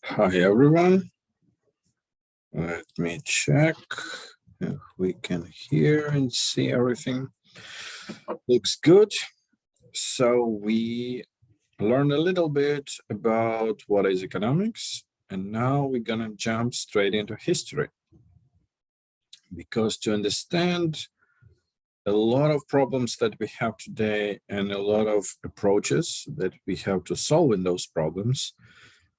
Hi everyone, let me check if we can hear and see everything. Looks good. So we learned a little bit about what is economics, and now we're gonna jump straight into history. Because to understand a lot of problems that we have today and a lot of approaches that we have to solving those problems,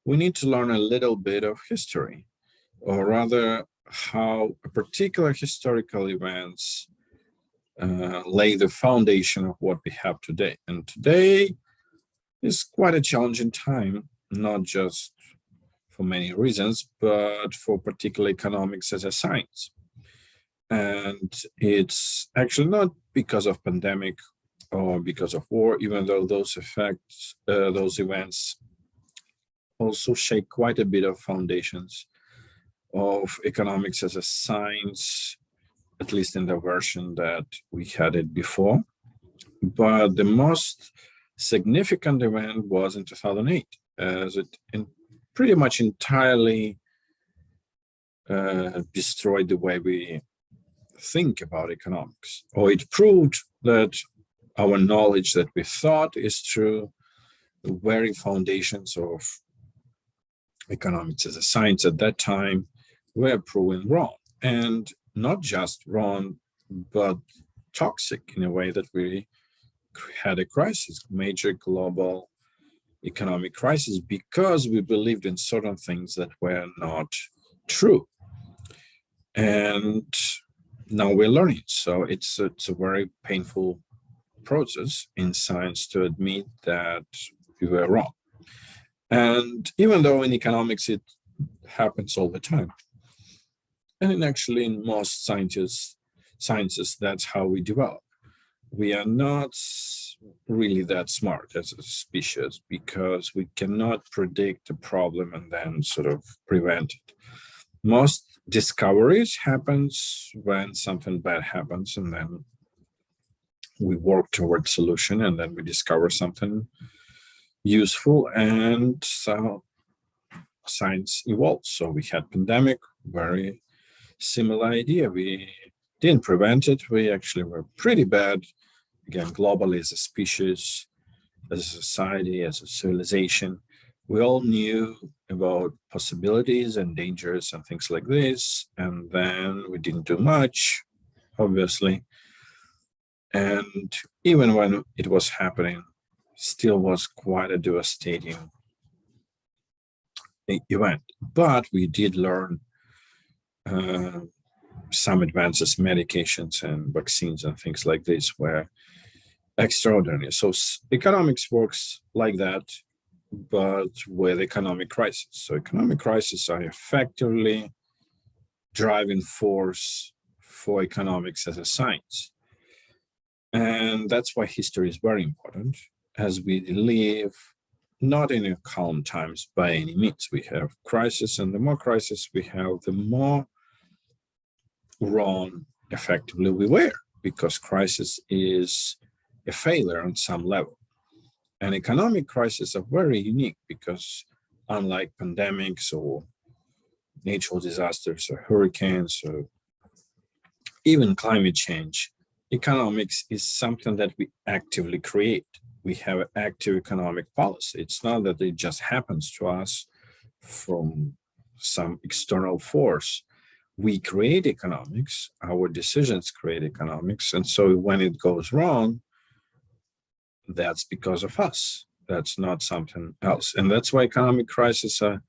we need to learn a little bit of history, or rather how a particular historical events lay the foundation of what we have today. And today is quite a challenging time, not just for many reasons, but for particular economics as a science. And it's actually not because of pandemic or because of war, even though those effects, those events also shake quite a bit of foundations of economics as a science, at least in the version that we had it before. But the most significant event was in 2008, as it pretty much entirely destroyed the way we think about economics, or it proved that our knowledge that we thought is true, the very foundations of economics as a science at that time were proven wrong, and not just wrong, but toxic in a way that we had a crisis, major global economic crisis, because we believed in certain things that were not true. And now we're learning. So it's a very painful process in science to admit that we were wrong. And even though in economics it happens all the time, and actually in most sciences, that's how we develop. We are not really that smart as a species because we cannot predict a problem and then sort of prevent it. Most discoveries happens when something bad happens, and then we work towards solution, and then we discover something useful, and so science evolves. So we had pandemic, very similar idea. We didn't prevent it. We actually were pretty bad, again, globally as a species, as a society, as a civilization. We all knew about possibilities and dangers and things like this, and then we didn't do much, obviously. And even when it was happening, still was quite a devastating event. But we did learn some advances, medications and vaccines and things like this were extraordinary. So economics works like that, but with economic crisis. So economic crises are effectively driving force for economics as a science. And that's why history is very important, as we live not in calm times by any means. We have crisis, and the more crisis we have, the more wrong effectively we were, because crisis is a failure on some level. And economic crises are very unique because unlike pandemics or natural disasters or hurricanes or even climate change, economics is something that we actively create. We have an active economic policy. It's not that it just happens to us from some external force. We create economics, our decisions create economics. And so when it goes wrong, that's because of us. That's not something else. And that's why economic crises are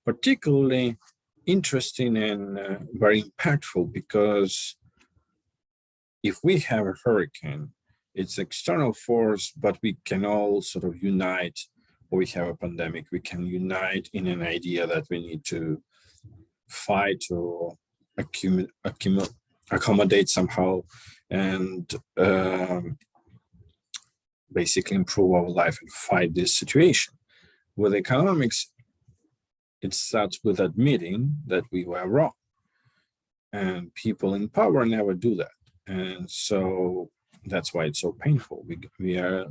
particularly interesting and very impactful, because if we have a hurricane, it's external force, but we can all sort of unite, or we have a pandemic, we can unite in an idea that we need to fight or accommodate somehow, and basically improve our life and fight this situation. With economics, it starts with admitting that we were wrong. And people in power never do that. And so that's why it's so painful. We are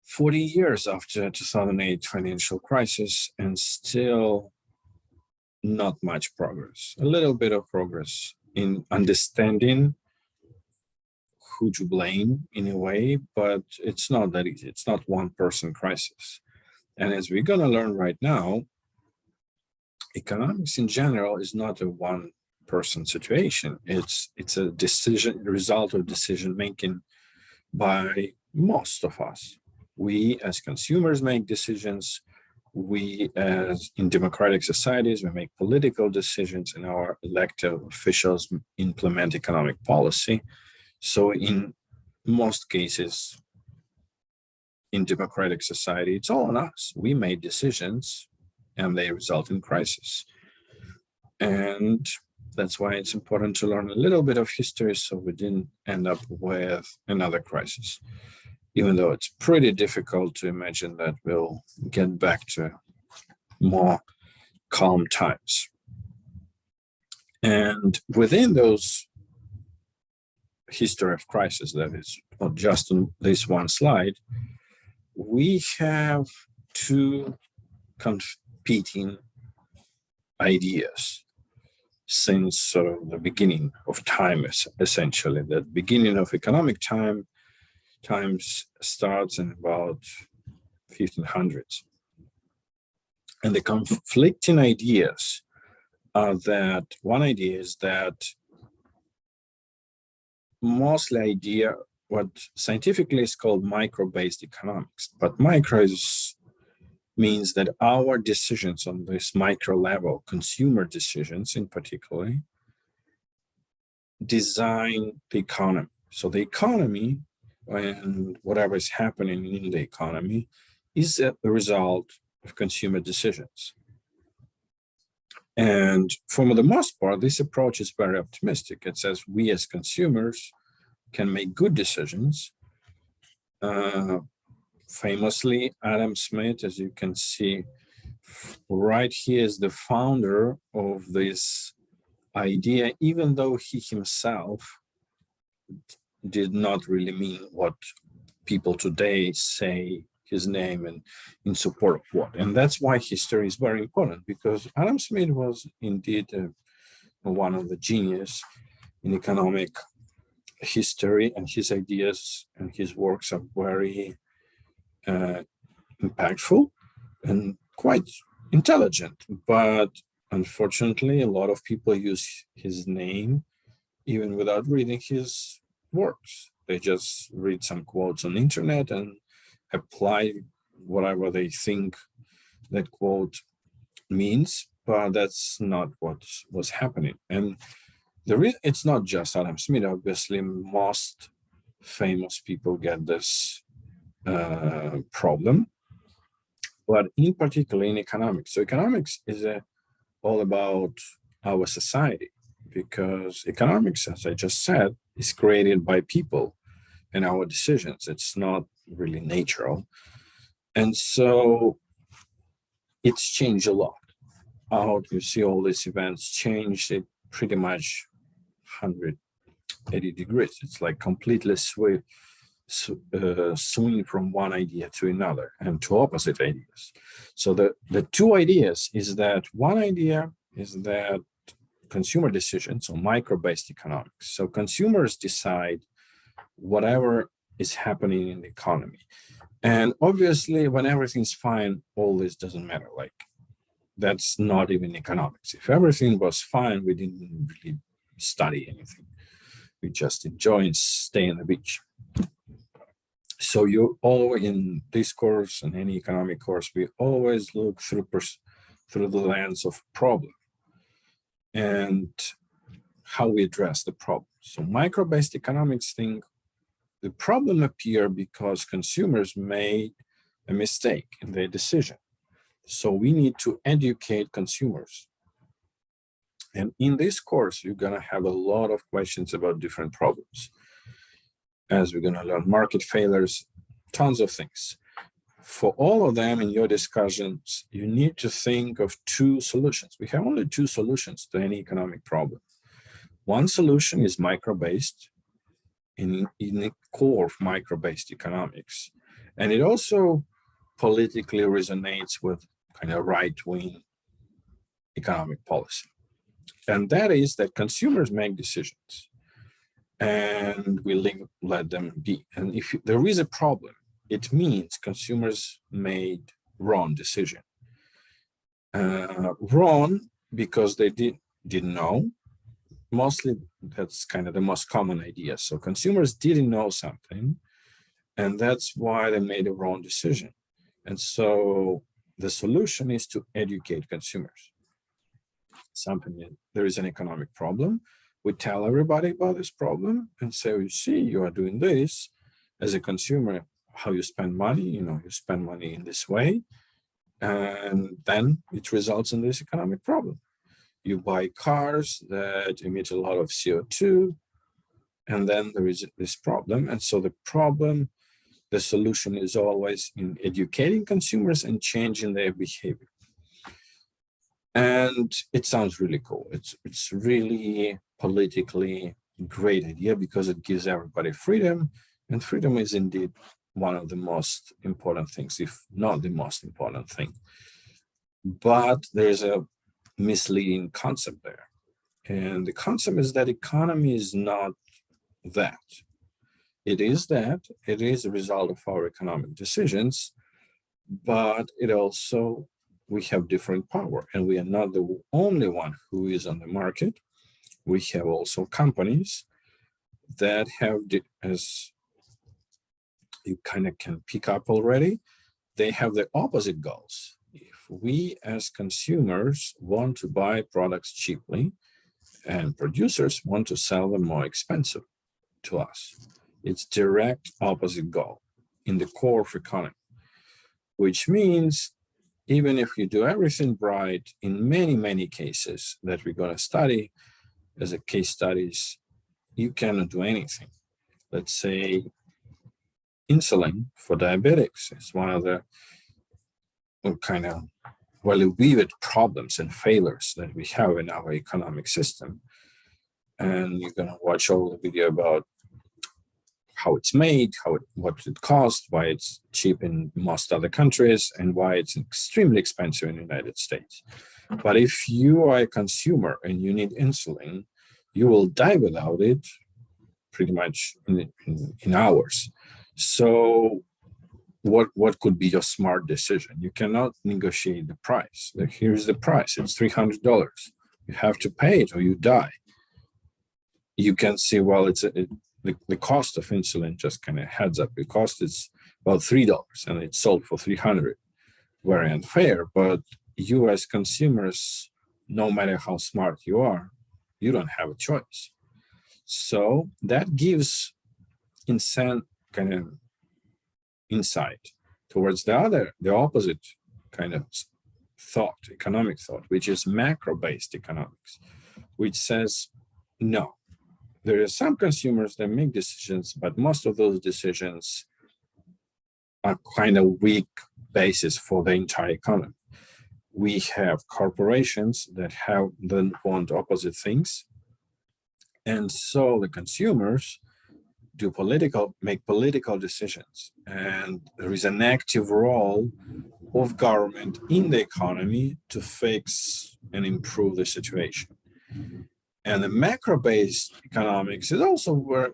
40 years after 2008 financial crisis, and still not much progress. A little bit of progress in understanding who to blame in a way, but it's not that easy. It's not one person crisis. And as we're going to learn right now, economics in general is not a one person situation. It's a result of decision making by most of us. We as consumers make decisions. We as in democratic societies, we make political decisions, and our elected officials implement economic policy. So in most cases, in democratic society, it's all on us. We made decisions and they result in crisis. And that's why it's important to learn a little bit of history so we didn't end up with another crisis, even though it's pretty difficult to imagine that we'll get back to more calm times. And within those history of crisis, that is not just on this one slide, we have two competing ideas since the beginning of time, essentially. The beginning of economic times starts in about 1500s. And the conflicting ideas are that one idea is that mostly what scientifically is called micro-based economics, but micro means that our decisions on this micro level, consumer decisions in particular, design the economy. So the economy and whatever is happening in the economy is a result of consumer decisions. And for the most part, this approach is very optimistic. It says we as consumers can make good decisions. Famously, Adam Smith, as you can see right here, is the founder of this idea, even though he himself did not really mean what people today say his name and in support of what. And that's why history is very important, because Adam Smith was indeed one of the genius in economic history, and his ideas and his works are very impactful and quite intelligent. But unfortunately, a lot of people use his name even without reading his works. They just read some quotes on the internet and apply whatever they think that quote means, but that's not what was happening. And it's not just Adam Smith. Obviously, most famous people get this problem, but in particular in economics. So economics is all about our society, because economics, as I just said, is created by people and our decisions. It's not really natural. And so it's changed a lot. How do you see all these events changed it pretty much 180 degrees. It's like completely swing from one idea to another and to opposite ideas. So the two ideas is that one idea is that consumer decisions or micro-based economics. So consumers decide whatever is happening in the economy. And obviously, when everything's fine, all this doesn't matter. Like, that's not even economics. If everything was fine, we didn't really study anything. We just enjoy and stay on the beach. So you all in this course and any economic course, we always look through the lens of problem and how we address the problem. So micro-based economics think the problem appeared because consumers made a mistake in their decision. So we need to educate consumers. And in this course, you're going to have a lot of questions about different problems. As we're going to learn market failures, tons of things. For all of them in your discussions, you need to think of two solutions. We have only two solutions to any economic problem. One solution is micro-based in the core of micro-based economics. And it also politically resonates with kind of right-wing economic policy. And that is that consumers make decisions and we let them be. And if there is a problem, it means consumers made wrong decision. Wrong because they didn't know. Mostly that's kind of the most common idea. So consumers didn't know something, and that's why they made a wrong decision. And so the solution is to educate consumers. There is an economic problem. We tell everybody about this problem and say, you see, you are doing this as a consumer, how you spend money, you spend money in this way, and then it results in this economic problem. You buy cars that emit a lot of CO2, and then there is this problem. And so the solution is always in educating consumers and changing their behavior. And it sounds really cool. It's really politically great idea because it gives everybody freedom, and freedom is indeed one of the most important things, if not the most important thing. But there's a misleading concept there. And the concept is that economy is not that. It is that, it is a result of our economic decisions, but it also, we have different power, and we are not the only one who is on the market. We have also companies that have, as you kind of can pick up already, they have the opposite goals. If we as consumers want to buy products cheaply and producers want to sell them more expensive to us, it's direct opposite goal in the core of economy, which means even if you do everything right, in many, many cases that we're going to study as a case studies, you cannot do anything. Let's say insulin for diabetics is one of the kind of well-weaved problems and failures that we have in our economic system. And you're going to watch all the video about how it's made, what it costs, why it's cheap in most other countries, and why it's extremely expensive in the United States. But if you are a consumer and you need insulin, you will die without it pretty much in hours. So what could be your smart decision? You cannot negotiate the price. Here's the price, it's $300. You have to pay it or you die. You can see, well, the cost of insulin just kind of heads up. The cost is about $3 and it's sold for $300. Very unfair, but you as consumers, no matter how smart you are, you don't have a choice. So that gives kind of insight towards the opposite kind of thought, economic thought, which is macro-based economics, which says, no, there are some consumers that make decisions, but most of those decisions are kind of weak basis for the entire economy. We have corporations that want opposite things. And so the consumers make political decisions. And there is an active role of government in the economy to fix and improve the situation. And the macro-based economics is also where,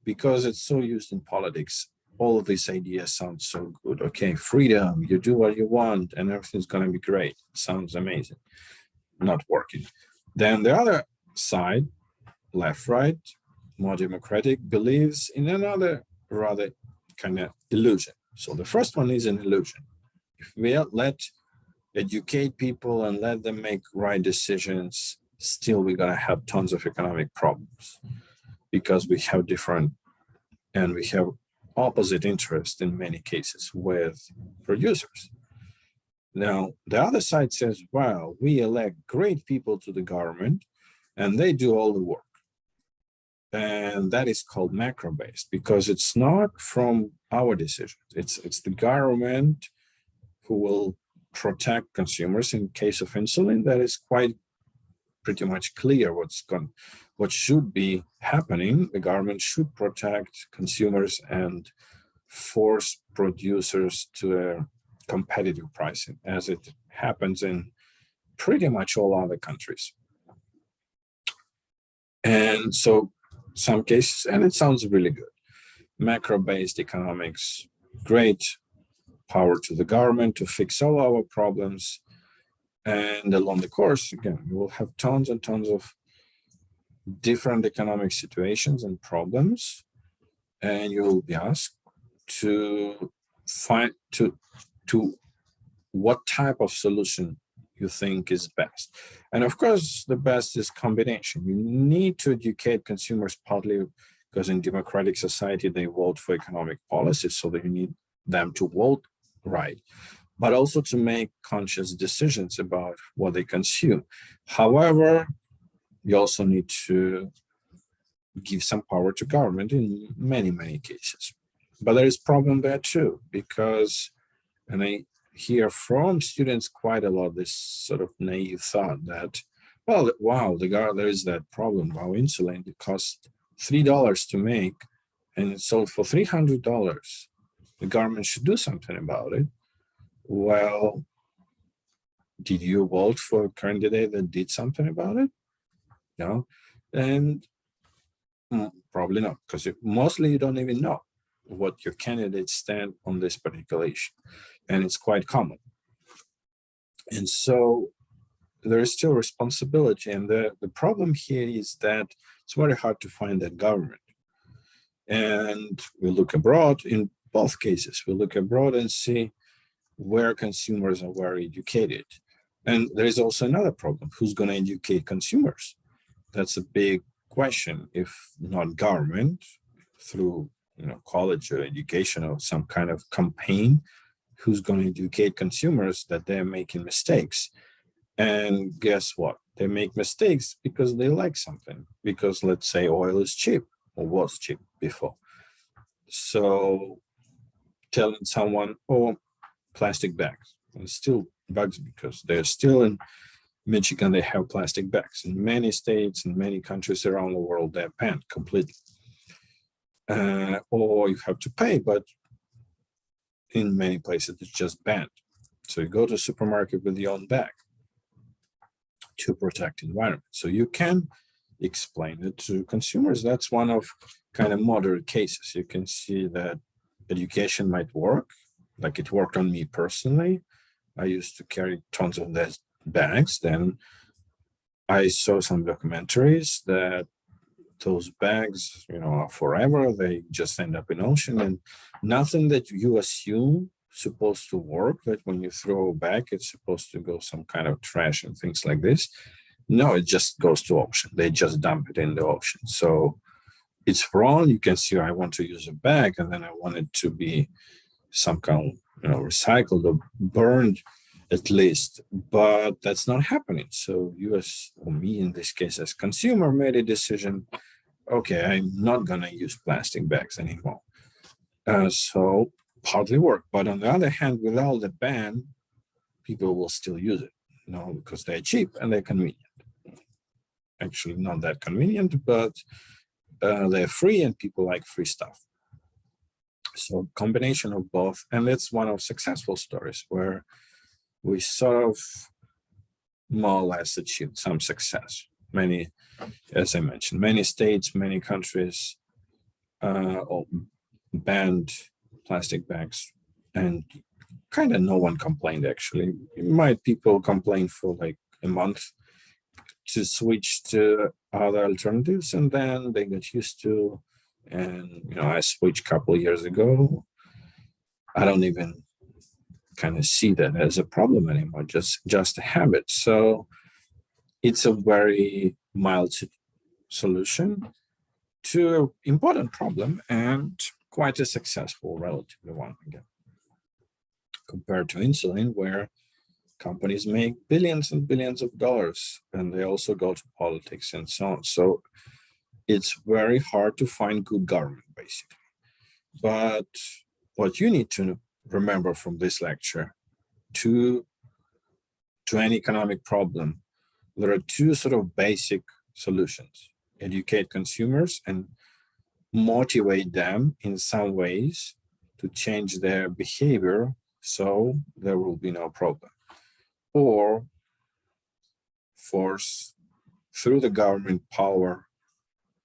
because it's so used in politics, all of these ideas sound so good. Okay, freedom, you do what you want and everything's going to be great. It sounds amazing. Not working. Then the other side, left, right, more democratic, believes in another rather kind of illusion. So the first one is an illusion. If we educate people and let them make right decisions, still we're going to have tons of economic problems because we have opposite interest in many cases with producers. Now, the other side says, well, we elect great people to the government and they do all the work. And that is called macro-based because it's not from our decisions. It's the government who will protect consumers. In case of insulin, that is quite pretty much clear what should be happening. The government should protect consumers and force producers to a competitive pricing, as it happens in pretty much all other countries. And so some cases, and it sounds really good, macro-based economics, great, power to the government to fix all our problems. And along the course, again, you will have tons and tons of different economic situations and problems, and you will be asked to find to what type of solution you think is best. And of course, the best is combination. You need to educate consumers partly because in democratic society, they vote for economic policies, so that you need them to vote right, but also to make conscious decisions about what they consume. However, you also need to give some power to government in many, many cases. But there is problem there too, because, and I hear from students quite a lot this sort of naive thought that, well, wow, there is that problem. Wow, insulin, it costs $3 to make and it's sold for $300. The government should do something about it. Well, did you vote for a candidate that did something about it? No, and probably not, because mostly you don't even know what your candidates stand on this particular issue, and it's quite common. And so there is still responsibility, and the problem here is that it's very hard to find that government. And we look abroad, in both cases, we look abroad and see where consumers are very educated. And there is also another problem: who's going to educate consumers? That's a big question. If not government, through college or education or some kind of campaign, who's going to educate consumers that they're making mistakes? And guess what? They make mistakes because they like something, because let's say oil is cheap or was cheap before. So telling someone, oh, plastic bags, and still bugs, because they're still in Michigan, they have plastic bags. In many states and many countries around the world, they're banned completely. Or you have to pay, but in many places it's just banned. So you go to a supermarket with your own bag to protect the environment. So you can explain it to consumers. That's one of kind of moderate cases. You can see that education might work, like it worked on me personally. I used to carry tons of those bags. Then I saw some documentaries that those bags, are forever. They just end up in ocean, and nothing that you assume supposed to work, that when you throw back, it's supposed to go some kind of trash and things like this. No, it just goes to ocean. They just dump it in the ocean. So it's wrong. You can see I want to use a bag, and then I want it to be some kind of recycled or burned at least, but that's not happening. So you, as or me in this case as consumer, made a decision, okay, I'm not gonna use plastic bags anymore. So partly work, but on the other hand, without the ban, people will still use it, because they're cheap and they're convenient. Actually, not that convenient, but they're free and people like free stuff. So combination of both, and it's one of successful stories where we sort of more or less achieved some success. Many, as I mentioned, many states, many countries banned plastic bags, and kind of no one complained, actually. People complain for like a month to switch to other alternatives, and then they got used to. And I switched a couple of years ago. I don't even kind of see that as a problem anymore, just a habit. So it's a very mild solution to an important problem, and quite a successful, relatively one again, compared to insulin, where companies make billions and billions of dollars, and they also go to politics and so on. So it's very hard to find good government, basically. But what you need to remember from this lecture, to any economic problem, there are two sort of basic solutions: educate consumers and motivate them in some ways to change their behavior, so there will be no problem. Or force, through the government power,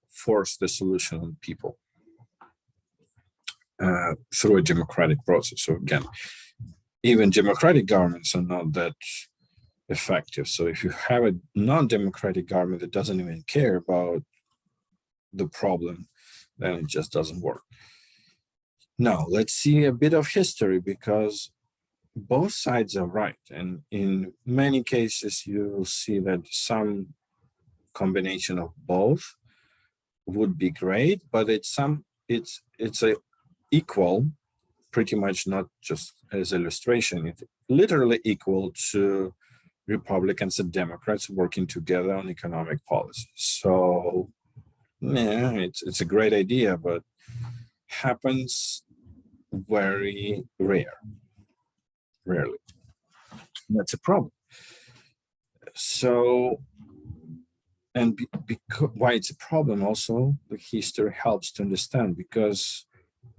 force the solution on people through a democratic process. So again, even democratic governments are not that effective. So if you have a non-democratic government that doesn't even care about the problem, then it just doesn't work. Now, let's see a bit of history, because both sides are right. And in many cases, you will see that some combination of both would be great, but it's a equal, pretty much, not just as illustration, it's literally equal to Republicans and Democrats working together on economic policy. So yeah, it's a great idea, but happens very rarely. That's a problem. So, and because why it's a problem also, the history helps to understand, because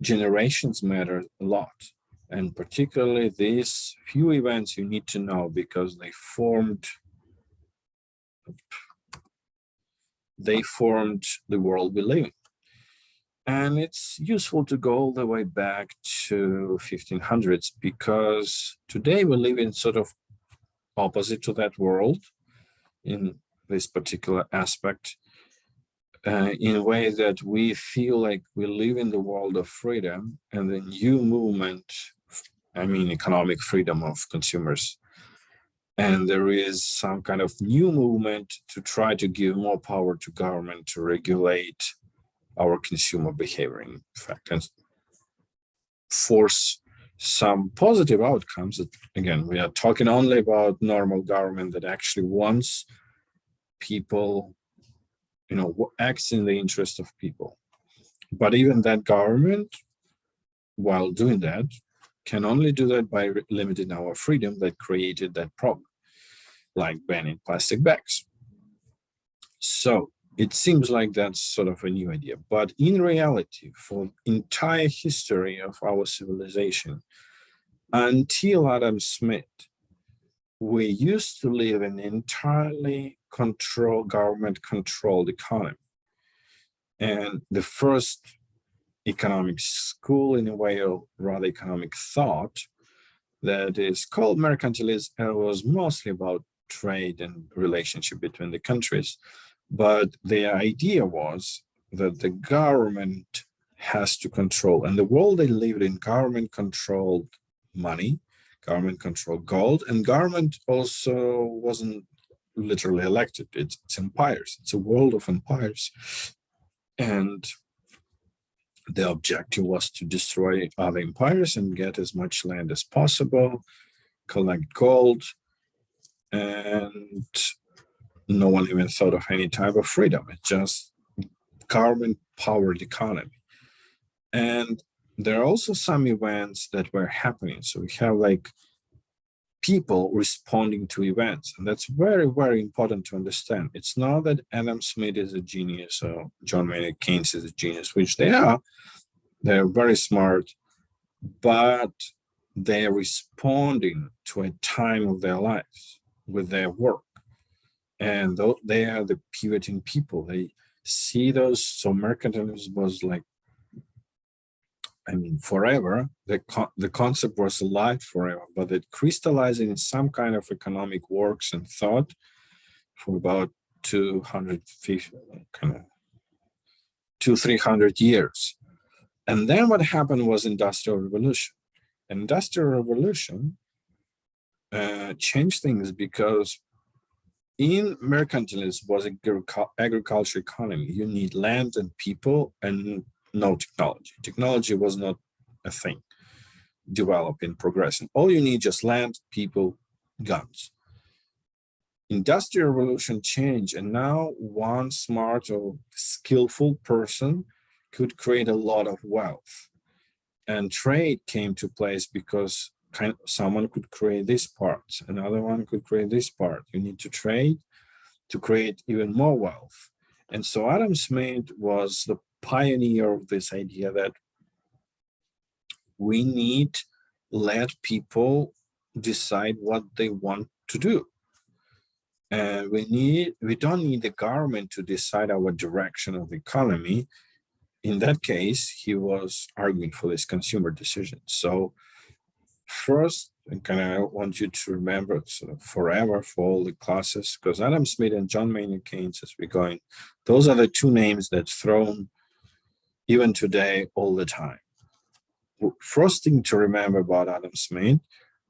generations matter a lot. And particularly these few events you need to know, because they formed the world we live in. And it's useful to go all the way back to 1500s, because today we live in sort of opposite to that world in this particular aspect, in a way that we feel like we live in the world of freedom and the new movement, I mean economic freedom of consumers. And there is some kind of new movement to try to give more power to government to regulate our consumer behavior, in fact, and force some positive outcomes. Again, we are talking only about normal government that actually wants people, acts in the interest of people. But even that government, while doing that, can only do that by limiting our freedom that created that problem, like banning plastic bags. So it seems like that's sort of a new idea, but in reality, for entire history of our civilization, until Adam Smith, we used to live in an entirely government-controlled economy. And the first economic school, in a way, or rather economic thought, that is called mercantilism, was mostly about trade and relationship between the countries. But the idea was that the government has to control, and the world they lived in, government controlled money, government controlled gold, and government also wasn't literally elected. It's empires. It's a world of empires. And the objective was to destroy other empires and get as much land as possible, collect gold, and no one even thought of any type of freedom. It's just government-powered economy. And there are also some events that were happening. So we have like people responding to events. And that's very, very important to understand. It's not that Adam Smith is a genius or John Maynard Keynes is a genius, which they are. They're very smart, but they're responding to a time of their lives with their work. And they are the pivoting people. They see those. So mercantilism was like, forever. The concept was alive forever, but it crystallized in some kind of economic works and thought for about 300 years. And then what happened was Industrial Revolution. Industrial Revolution changed things, because in mercantilism was agriculture economy. You need land and people and no technology. Technology was not a thing developing, progressing. All you need just land, people, guns. Industrial Revolution changed, and now one smart or skillful person could create a lot of wealth. And trade came to place, because someone could create this part, another one could create this part. You need to trade to create even more wealth. And so Adam Smith was the pioneer of this idea that we need let people decide what they want to do. And we don't need the government to decide our direction of the economy. In that case, he was arguing for this consumer decision. So first, I kind of want you to remember sort of forever for all the classes, because Adam Smith and John Maynard Keynes, as we're going, those are the two names that's thrown even today all the time. First thing to remember about Adam Smith,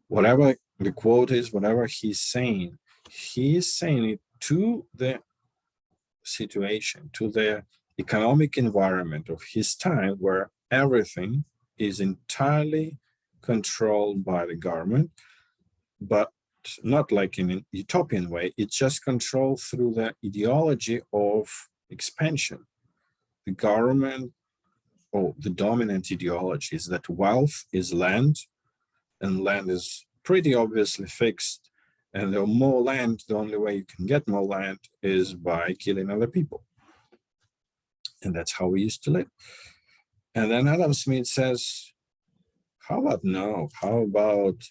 whatever the quote is, whatever he's saying, he is saying it to the situation, to the economic environment of his time, where everything is entirely controlled by the government, but not like in an utopian way. It's just controlled through the ideology of expansion. The government, or the dominant ideology, is that wealth is land, and land is pretty obviously fixed. And the more land, the only way you can get more land is by killing other people. And that's how we used to live. And then Adam Smith says, how about no? How about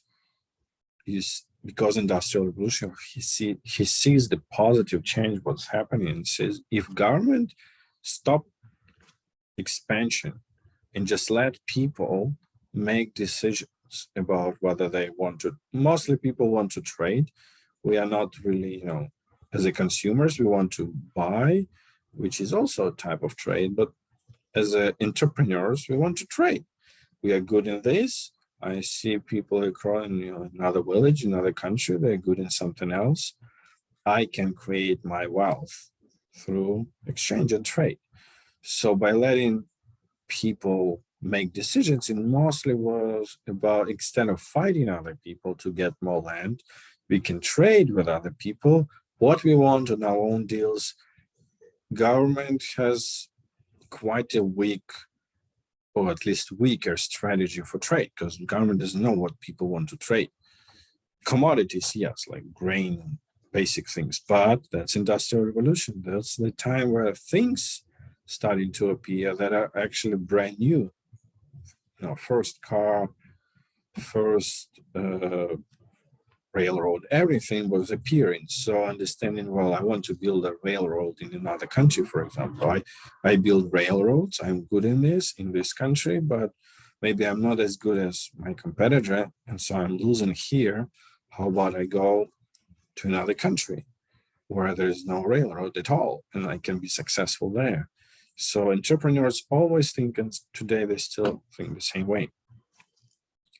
because industrial revolution, he sees the positive change, what's happening, and says, if government stop expansion and just let people make decisions about whether they want to, mostly people want to trade. We are not really, as a consumers, we want to buy, which is also a type of trade, but as entrepreneurs, we want to trade. We are good in this. I see people across in another village, another country, they're good in something else. I can create my wealth through exchange and trade. So by letting people make decisions, it mostly was about, instead of fighting other people to get more land, we can trade with other people what we want on our own deals. Government has quite a weak, or at least weaker, strategy for trade, because the government doesn't know what people want to trade. Commodities, yes, like grain, basic things, but that's industrial revolution. That's the time where things starting to appear that are actually brand new. First car, first railroad, everything was appearing. So understanding, well, I want to build a railroad in another country, for example. I build railroads, I'm good in this country, but maybe I'm not as good as my competitor, and so I'm losing here. How about I go to another country where there's no railroad at all, and I can be successful there? So entrepreneurs always think, and today they still think the same way.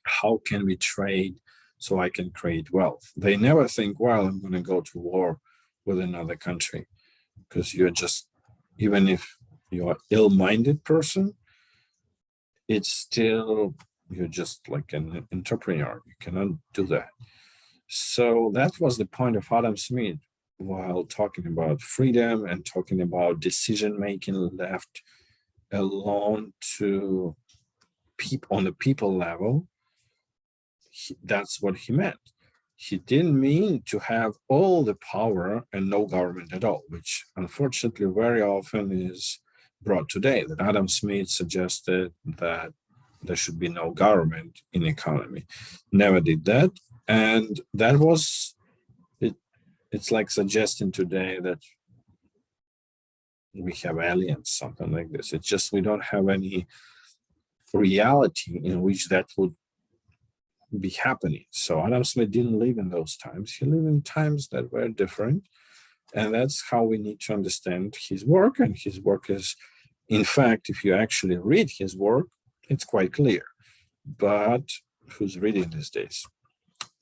How can we trade so I can create wealth? They never think, well, I'm going to go to war with another country, because you're just, even if you're an ill-minded person, it's still, you're just like an entrepreneur. You cannot do that. So that was the point of Adam Smith, while talking about freedom and talking about decision-making left alone to people on the people level. That's what he meant. He didn't mean to have all the power and no government at all, which unfortunately very often is brought today, that Adam Smith suggested that there should be no government in the economy. Never did that. And that was, it's like suggesting today that we have aliens, something like this. It's just we don't have any reality in which that would be happening. So Adam Smith didn't live in those times. He lived in times that were different. And that's how we need to understand his work. And his work is, in fact, if you actually read his work, it's quite clear. But who's reading these days?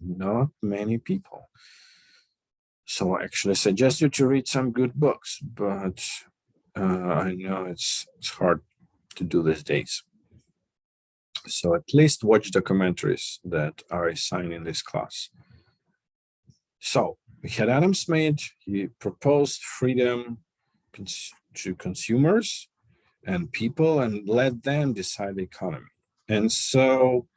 Not many people. So I actually suggest you to read some good books, but I know it's hard to do these days. So at least watch documentaries that are assigned in this class. So we had Adam Smith. He proposed freedom to consumers and people and let them decide the economy. And so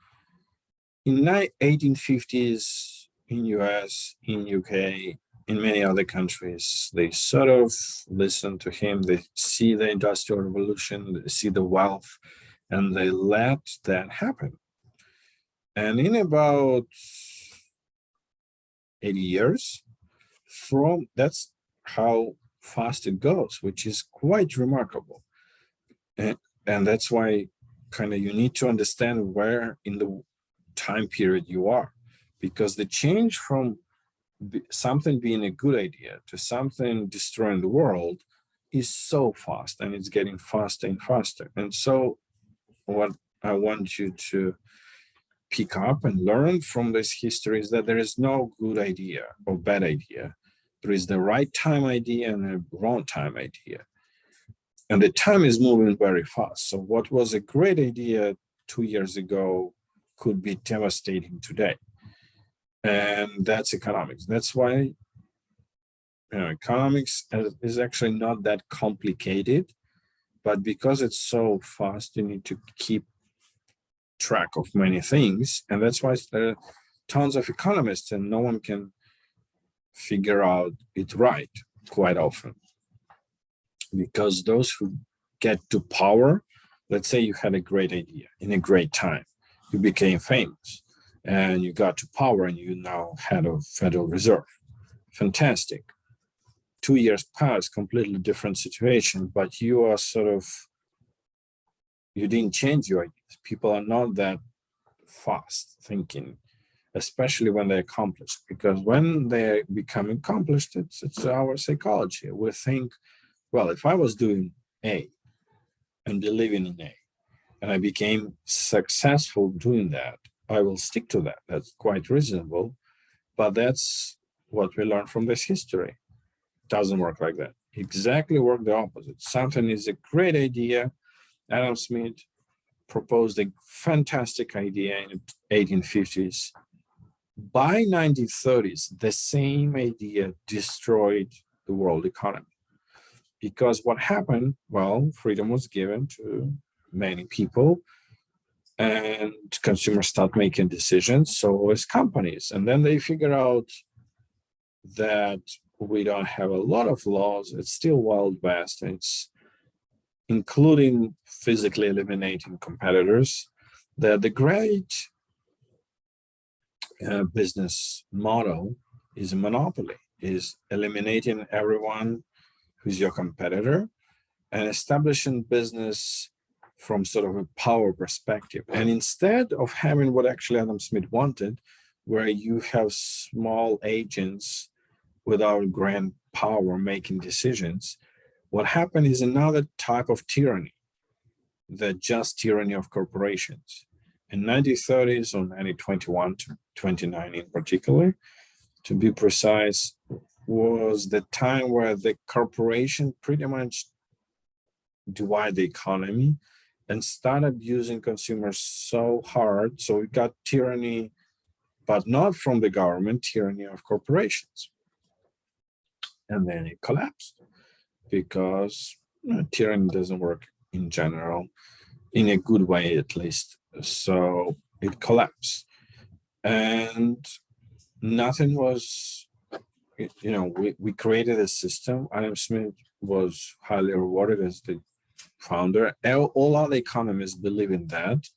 in 1850s in US, in UK, in many other countries, they sort of listen to him. They see the Industrial Revolution, they see the wealth, and they let that happen. And in about 80 years, that's how fast it goes, which is quite remarkable. And that's why kind of you need to understand where in the time period you are, because the change from something being a good idea to something destroying the world is so fast, and it's getting faster and faster. And so what I want you to pick up and learn from this history is that there is no good idea or bad idea. There is the right time idea and a wrong time idea. And the time is moving very fast. So what was a great idea 2 years ago could be devastating today. And that's economics. That's why economics is actually not that complicated, but because it's so fast, you need to keep track of many things. And that's why there are tons of economists and no one can figure out it right quite often. Because those who get to power, let's say you had a great idea in a great time, you became famous and you got to power and you now head of Federal Reserve. Fantastic. 2 years passed, completely different situation, but you are you didn't change your ideas. People are not that fast thinking, especially when they're accomplished, because when they become accomplished, it's our psychology. We think, well, if I was doing A and believing in A, and I became successful doing that, I will stick to that. That's quite reasonable. But that's what we learn from this history. It doesn't work like that. Exactly work the opposite. Something is a great idea. Adam Smith proposed a fantastic idea in the 1850s. By 1930s, the same idea destroyed the world economy. Because what happened, well, freedom was given to many people and consumers start making decisions, so as companies. And then they figure out that we don't have a lot of laws. It's still Wild West. It's including physically eliminating competitors. The great business model is a monopoly, is eliminating everyone who's your competitor and establishing business from sort of a power perspective. And instead of having what actually Adam Smith wanted, where you have small agents without grand power making decisions, what happened is another type of tyranny, the just tyranny of corporations. In 1930s, or 1921 to 29 in particular, to be precise, was the time where the corporation pretty much divide the economy and started using consumers so hard. So we got tyranny, but not from the government, tyranny of corporations. And then it collapsed because tyranny doesn't work in general, in a good way at least. So it collapsed. And nothing was, we created a system. Adam Smith was highly rewarded as the founder. All other economists believe in that.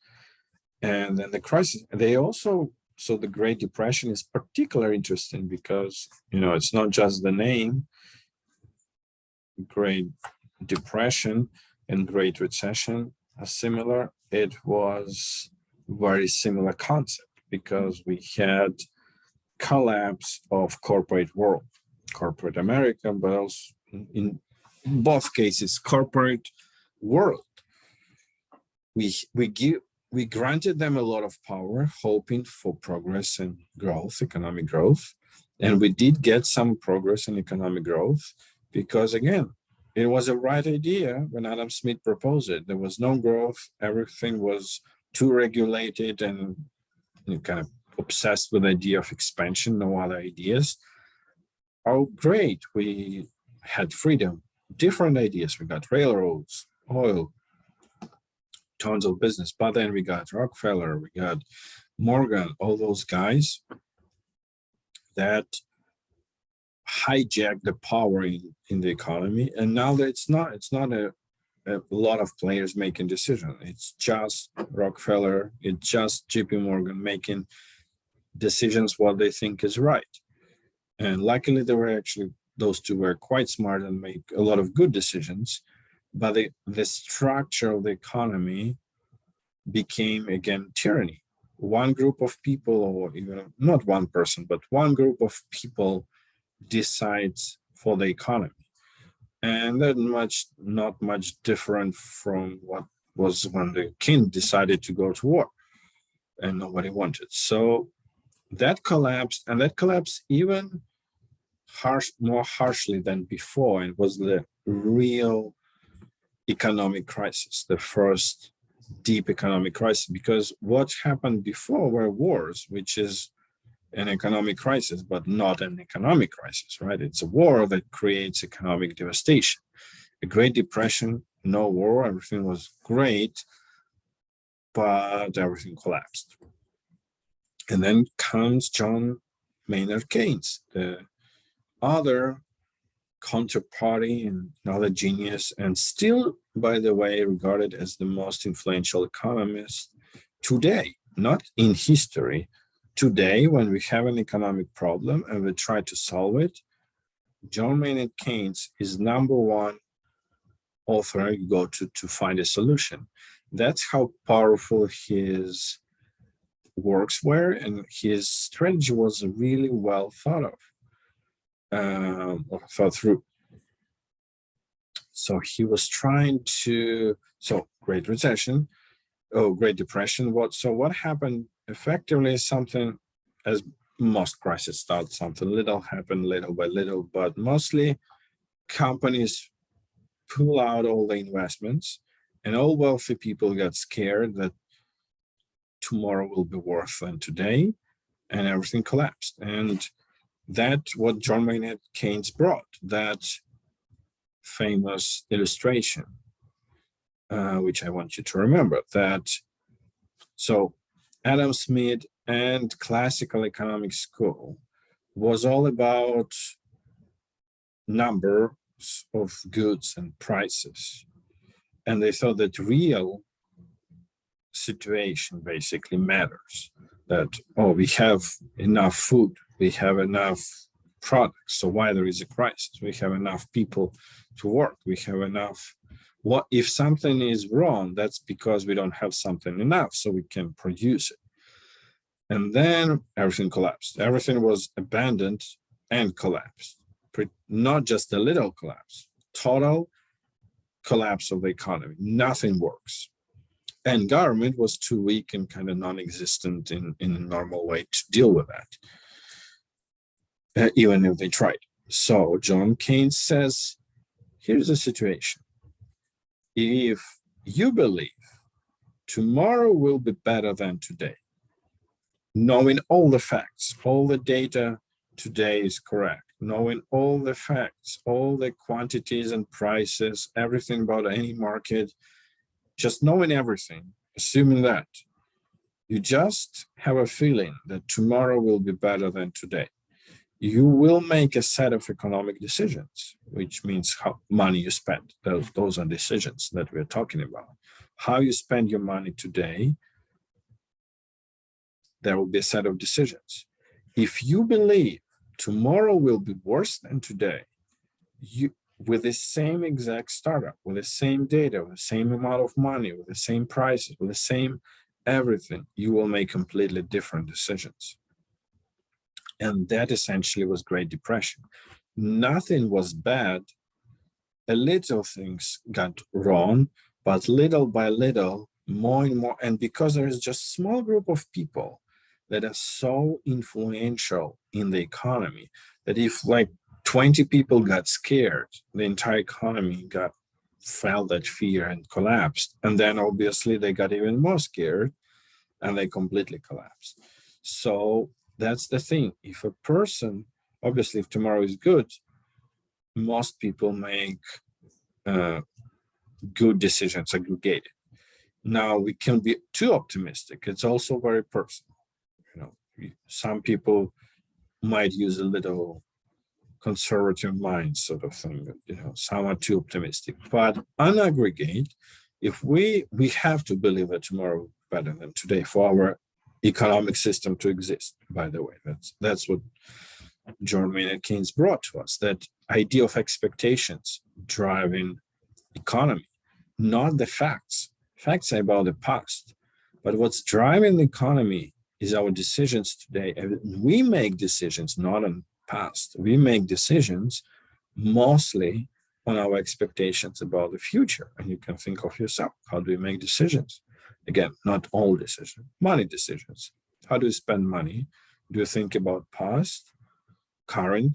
And then the crisis, so the Great Depression is particularly interesting because, it's not just the name. Great Depression and Great Recession are similar. It was very similar concept because we had collapse of corporate world, corporate America, but also in both cases, corporate world. We granted them a lot of power, hoping for progress and growth, economic growth. And we did get some progress in economic growth because, again, it was a right idea when Adam Smith proposed it. There was no growth. Everything was too regulated and kind of obsessed with the idea of expansion, no other ideas. Oh, great. We had freedom, different ideas. We got railroads, oil, tons of business. But then we got Rockefeller, we got Morgan, all those guys that hijacked the power in the economy. And now that it's not a lot of players making decisions. It's just Rockefeller, it's just JP Morgan making decisions what they think is right. And luckily, they were actually, those two were quite smart and make a lot of good decisions. But the structure of the economy became, again, tyranny. One group of people, or even not one person, but one group of people decides for the economy. And that not much different from what was when the king decided to go to war and nobody wanted. So that collapsed, and that collapsed even more harshly than before. It was the real economic crisis, the first deep economic crisis, because what happened before were wars, which is an economic crisis, but not an economic crisis, right? It's a war that creates economic devastation. The Great Depression, no war, everything was great, but everything collapsed. And then comes John Maynard Keynes, the other counterparty and another genius, and still, by the way, regarded as the most influential economist today, not in history. Today, when we have an economic problem and we try to solve it, John Maynard Keynes is number one author you go to find a solution. That's how powerful his works were, and his strategy was really well thought of. Or thought through. So he was trying to, Great Recession, Great Depression. What happened effectively is something, as most crises start, something little happened little by little, but mostly companies pull out all the investments, and all wealthy people got scared that tomorrow will be worse than today, and everything collapsed. And that's what John Maynard Keynes brought, that famous illustration, which I want you to remember, that so Adam Smith and classical economic school was all about numbers of goods and prices. And they thought that real situation basically matters, that, we have enough food, we have enough products, so why there is a crisis? We have enough people to work, we have enough. What if something is wrong? That's because we don't have something enough, so we can produce it. And then everything collapsed. Everything was abandoned and collapsed. Not just a little collapse, total collapse of the economy. Nothing works. And government was too weak and kind of non-existent in a normal way to deal with that, even if they tried. So John Keynes says, here's the situation. If you believe tomorrow will be better than today, knowing all the facts, all the data today is correct, knowing all the facts, all the quantities and prices, everything about any market, just knowing everything, assuming that, you just have a feeling that tomorrow will be better than today. You will make a set of economic decisions, which means how money you spend. Those are decisions that we're talking about. How you spend your money today, there will be a set of decisions. If you believe tomorrow will be worse than today, with the same exact startup, with the same data, with the same amount of money, with the same prices, with the same everything, you will make completely different decisions. And that essentially was Great Depression. Nothing was bad. A little things got wrong, but little by little, more and more. And because there is just a small group of people that are so influential in the economy, that if like 20 people got scared, the entire economy felt that fear and collapsed. And then obviously they got even more scared and they completely collapsed. So that's the thing. If a person, obviously if tomorrow is good, most people make good decisions aggregated. Now we can be too optimistic. It's also very personal. Some people might use a little conservative mind sort of thing, somewhat too optimistic. But on aggregate, if we have to believe that tomorrow will be better than today for our economic system to exist. By the way, that's what John Maynard Keynes brought to us, that idea of expectations driving economy, not the facts. Facts are about the past, but what's driving the economy is our decisions today. And we make decisions not on past. We make decisions mostly on our expectations about the future. And you can think of yourself, how do you make decisions? Again, not all decisions, money decisions. How do you spend money? Do you think about past, current?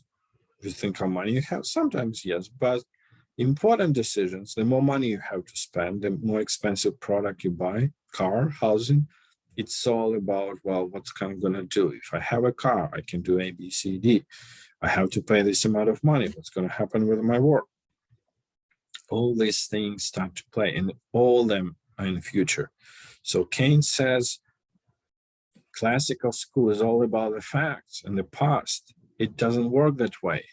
Do you think how money you have? Sometimes yes, but important decisions, the more money you have to spend, the more expensive product you buy, car, housing, it's all about, well, what's I'm going to do? If I have a car, I can do A, B, C, D. I have to pay this amount of money. What's going to happen with my work? All these things start to play, and all of them are in the future. So Keynes says classical school is all about the facts and the past. It doesn't work that way.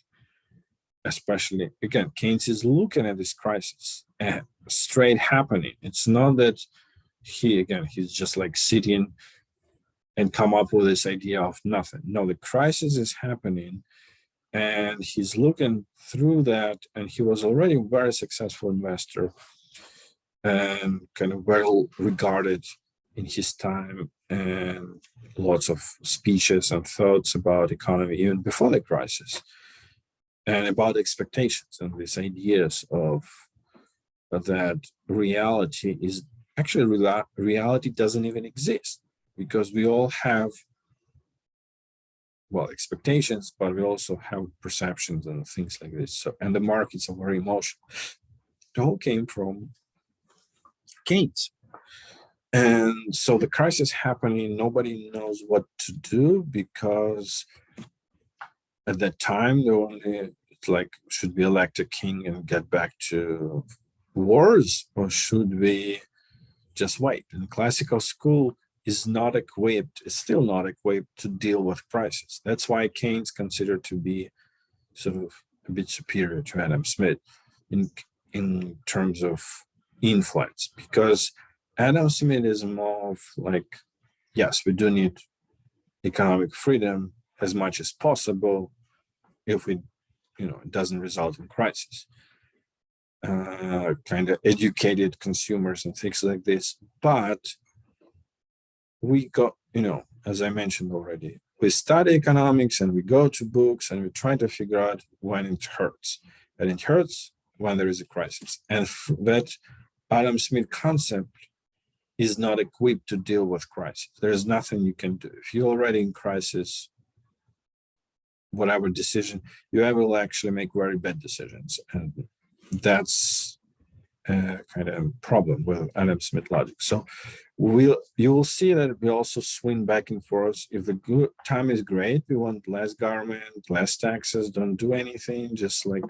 Especially, again, Keynes is looking at this crisis and straight happening. It's not that he's just like sitting and come up with this idea of nothing. No, the crisis is happening and he's looking through that, and he was already a very successful investor and kind of well regarded in his time, and lots of speeches and thoughts about economy even before the crisis, and about expectations and these ideas of that reality is actually reality doesn't even exist, because we all have, well, expectations, but we also have perceptions and things like this. So, and the markets are very emotional. It all came from Keynes. And so the crisis happening, nobody knows what to do, because at that time, it's like, should we elect a king and get back to wars, or should we just wait? And classical school is not equipped, is still not equipped to deal with crisis. That's why Keynes considered to be sort of a bit superior to Adam Smith in terms of influence, because Adam Smith is more of like, yes, we do need economic freedom as much as possible if it doesn't result in crisis. Kind of educated consumers and things like this. But we got, as I mentioned already, we study economics and we go to books and we try to figure out when it hurts. And it hurts when there is a crisis. And that Adam Smith concept is not equipped to deal with crisis. There's nothing you can do. If you're already in crisis, whatever decision you ever will actually make very bad decisions. And that's kind of a problem with Adam Smith logic. So you will see that we also swing back and forth. If the good time is great, we want less government, less taxes, don't do anything, just like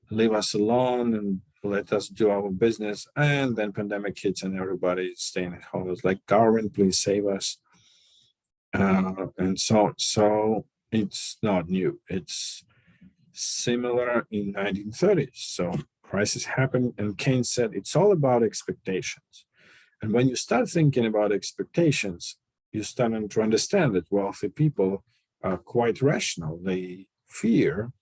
leave us alone and let us do our business. And then pandemic hits and everybody's staying at home. It's like, government, please save us. And so it's not new. It's similar in 1930s. So crisis happened, and Keynes said it's all about expectations. And when you start thinking about expectations, you start to understand that wealthy people are quite rational. They fear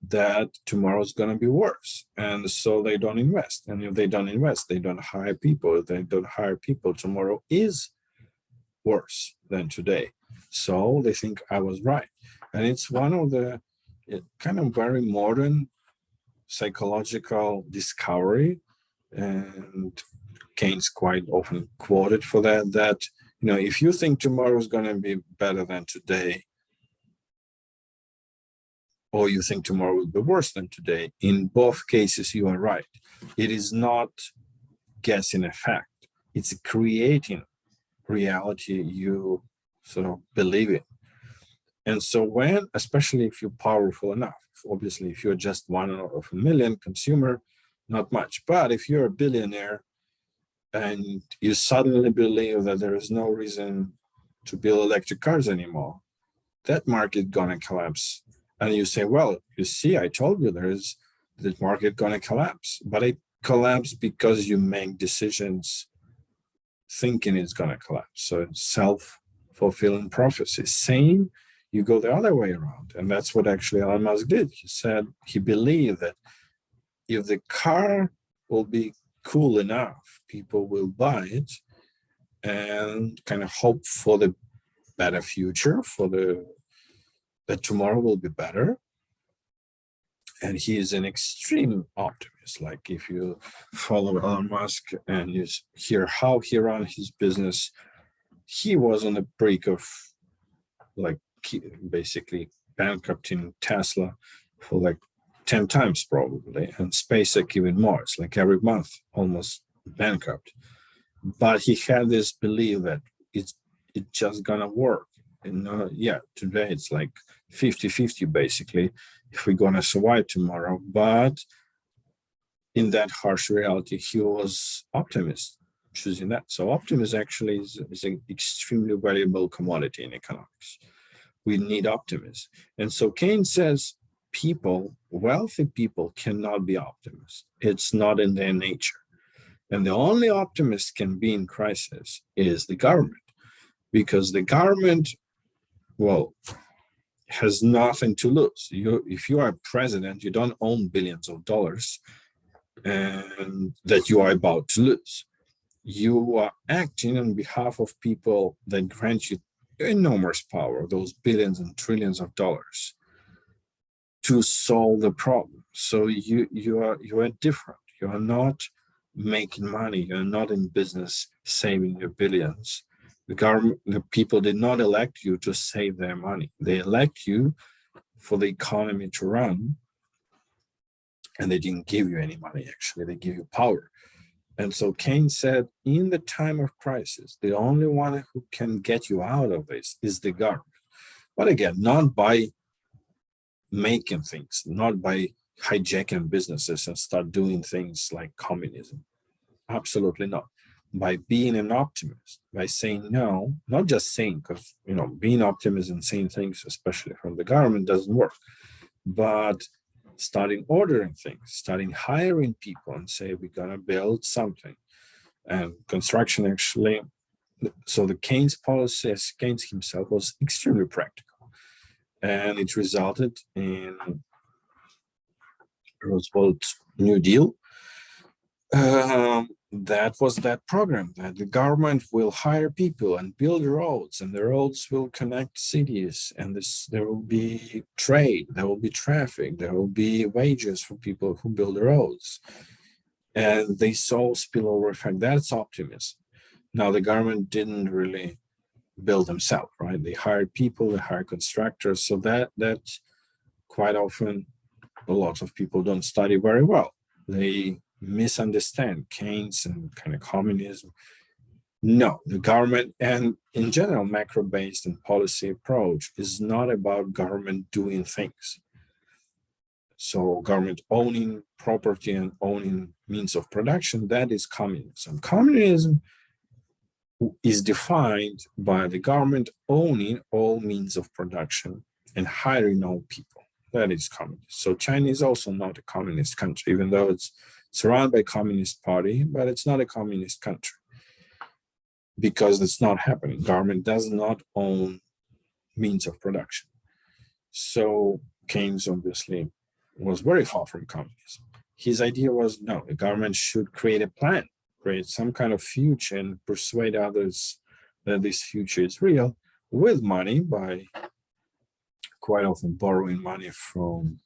that tomorrow's going to be worse, and so they don't invest. And if they don't invest, they don't hire people. If they don't hire people, tomorrow is worse than today. So they think I was right. And it's one of the kind of very modern psychological discovery, and Keynes quite often quoted for that if you think tomorrow is going to be better than today, or you think tomorrow will be worse than today, in both cases you are right. It is not guessing a fact, it's creating reality you sort of believe in. And so especially if you're powerful enough, obviously if you're just one of a million consumer, not much. But if you're a billionaire and you suddenly believe that there is no reason to build electric cars anymore, that market gonna collapse And you say, well, you see, I told you there's the market going to collapse, but it collapsed because you make decisions thinking it's going to collapse. So it's self-fulfilling prophecy. Same, you go the other way around. And that's what actually Elon Musk did. He said he believed that if the car will be cool enough, people will buy it and kind of hope for the better future, that tomorrow will be better. And he is an extreme optimist. Like if you follow Elon Musk and you hear how he ran his business, he was on the brink of like basically bankrupting Tesla for like 10 times probably, and SpaceX even more. It's like every month almost bankrupt. But he had this belief that it's just gonna work. And yeah, today it's like 50-50 basically, if we're gonna survive tomorrow. But in that harsh reality, he was optimist, choosing that. So optimism actually is an extremely valuable commodity in economics. We need optimism. And so Keynes says wealthy people cannot be optimists. It's not in their nature. And the only optimist can be in crisis is the government, because the government, well, has nothing to lose. If you are president, you don't own billions of dollars and that you are about to lose. You are acting on behalf of people that grant you enormous power, those billions and trillions of dollars, to solve the problem. So you are different. You are not making money. You're not in business saving your billions. The people did not elect you to save their money. They elect you for the economy to run, and they didn't give you any money, actually. They give you power. And so Keynes said, in the time of crisis, the only one who can get you out of this is the government. But again, not by making things, not by hijacking businesses and start doing things like communism. Absolutely not. By being an optimist, by saying no, not just saying, because being optimist and saying things, especially from the government, doesn't work, but starting ordering things, starting hiring people and say, we're going to build something. And construction actually, so the Keynes policy, as Keynes himself, was extremely practical. And it resulted in Roosevelt's New Deal. That was that program, that the government will hire people and build roads, and the roads will connect cities, and there will be trade, there will be traffic, there will be wages for people who build the roads. And they saw spillover effect. That's optimism. Now, the government didn't really build themselves, right? They hired people, they hired constructors. So that quite often a lot of people don't study very well. They misunderstand Keynes and kind of communism. No, the government, and in general, macro-based and policy approach is not about government doing things. So government owning property and owning means of production, that is communism. Communism is defined by the government owning all means of production and hiring all people. That is communist. So China is also not a communist country, even though it's surrounded by Communist Party, but it's not a communist country because it's not happening. Government does not own means of production. So Keynes obviously was very far from communism. His idea was, no, the government should create a plan, create some kind of future and persuade others that this future is real with money, by quite often borrowing money from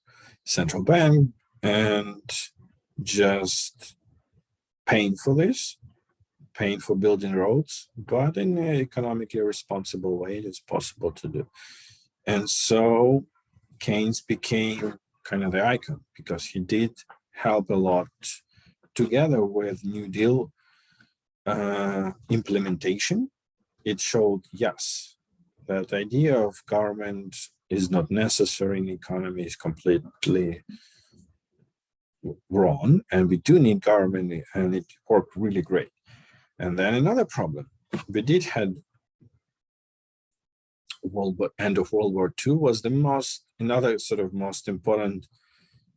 central bank and just paying for this, paying for building roads, but in an economically responsible way it is possible to do. And so Keynes became kind of the icon because he did help a lot together with New Deal implementation. It showed, yes, that idea of government is not necessary in the economy is completely wrong, and we do need government, and it worked really great. And then another problem, we had end of World War II was the most another sort of most important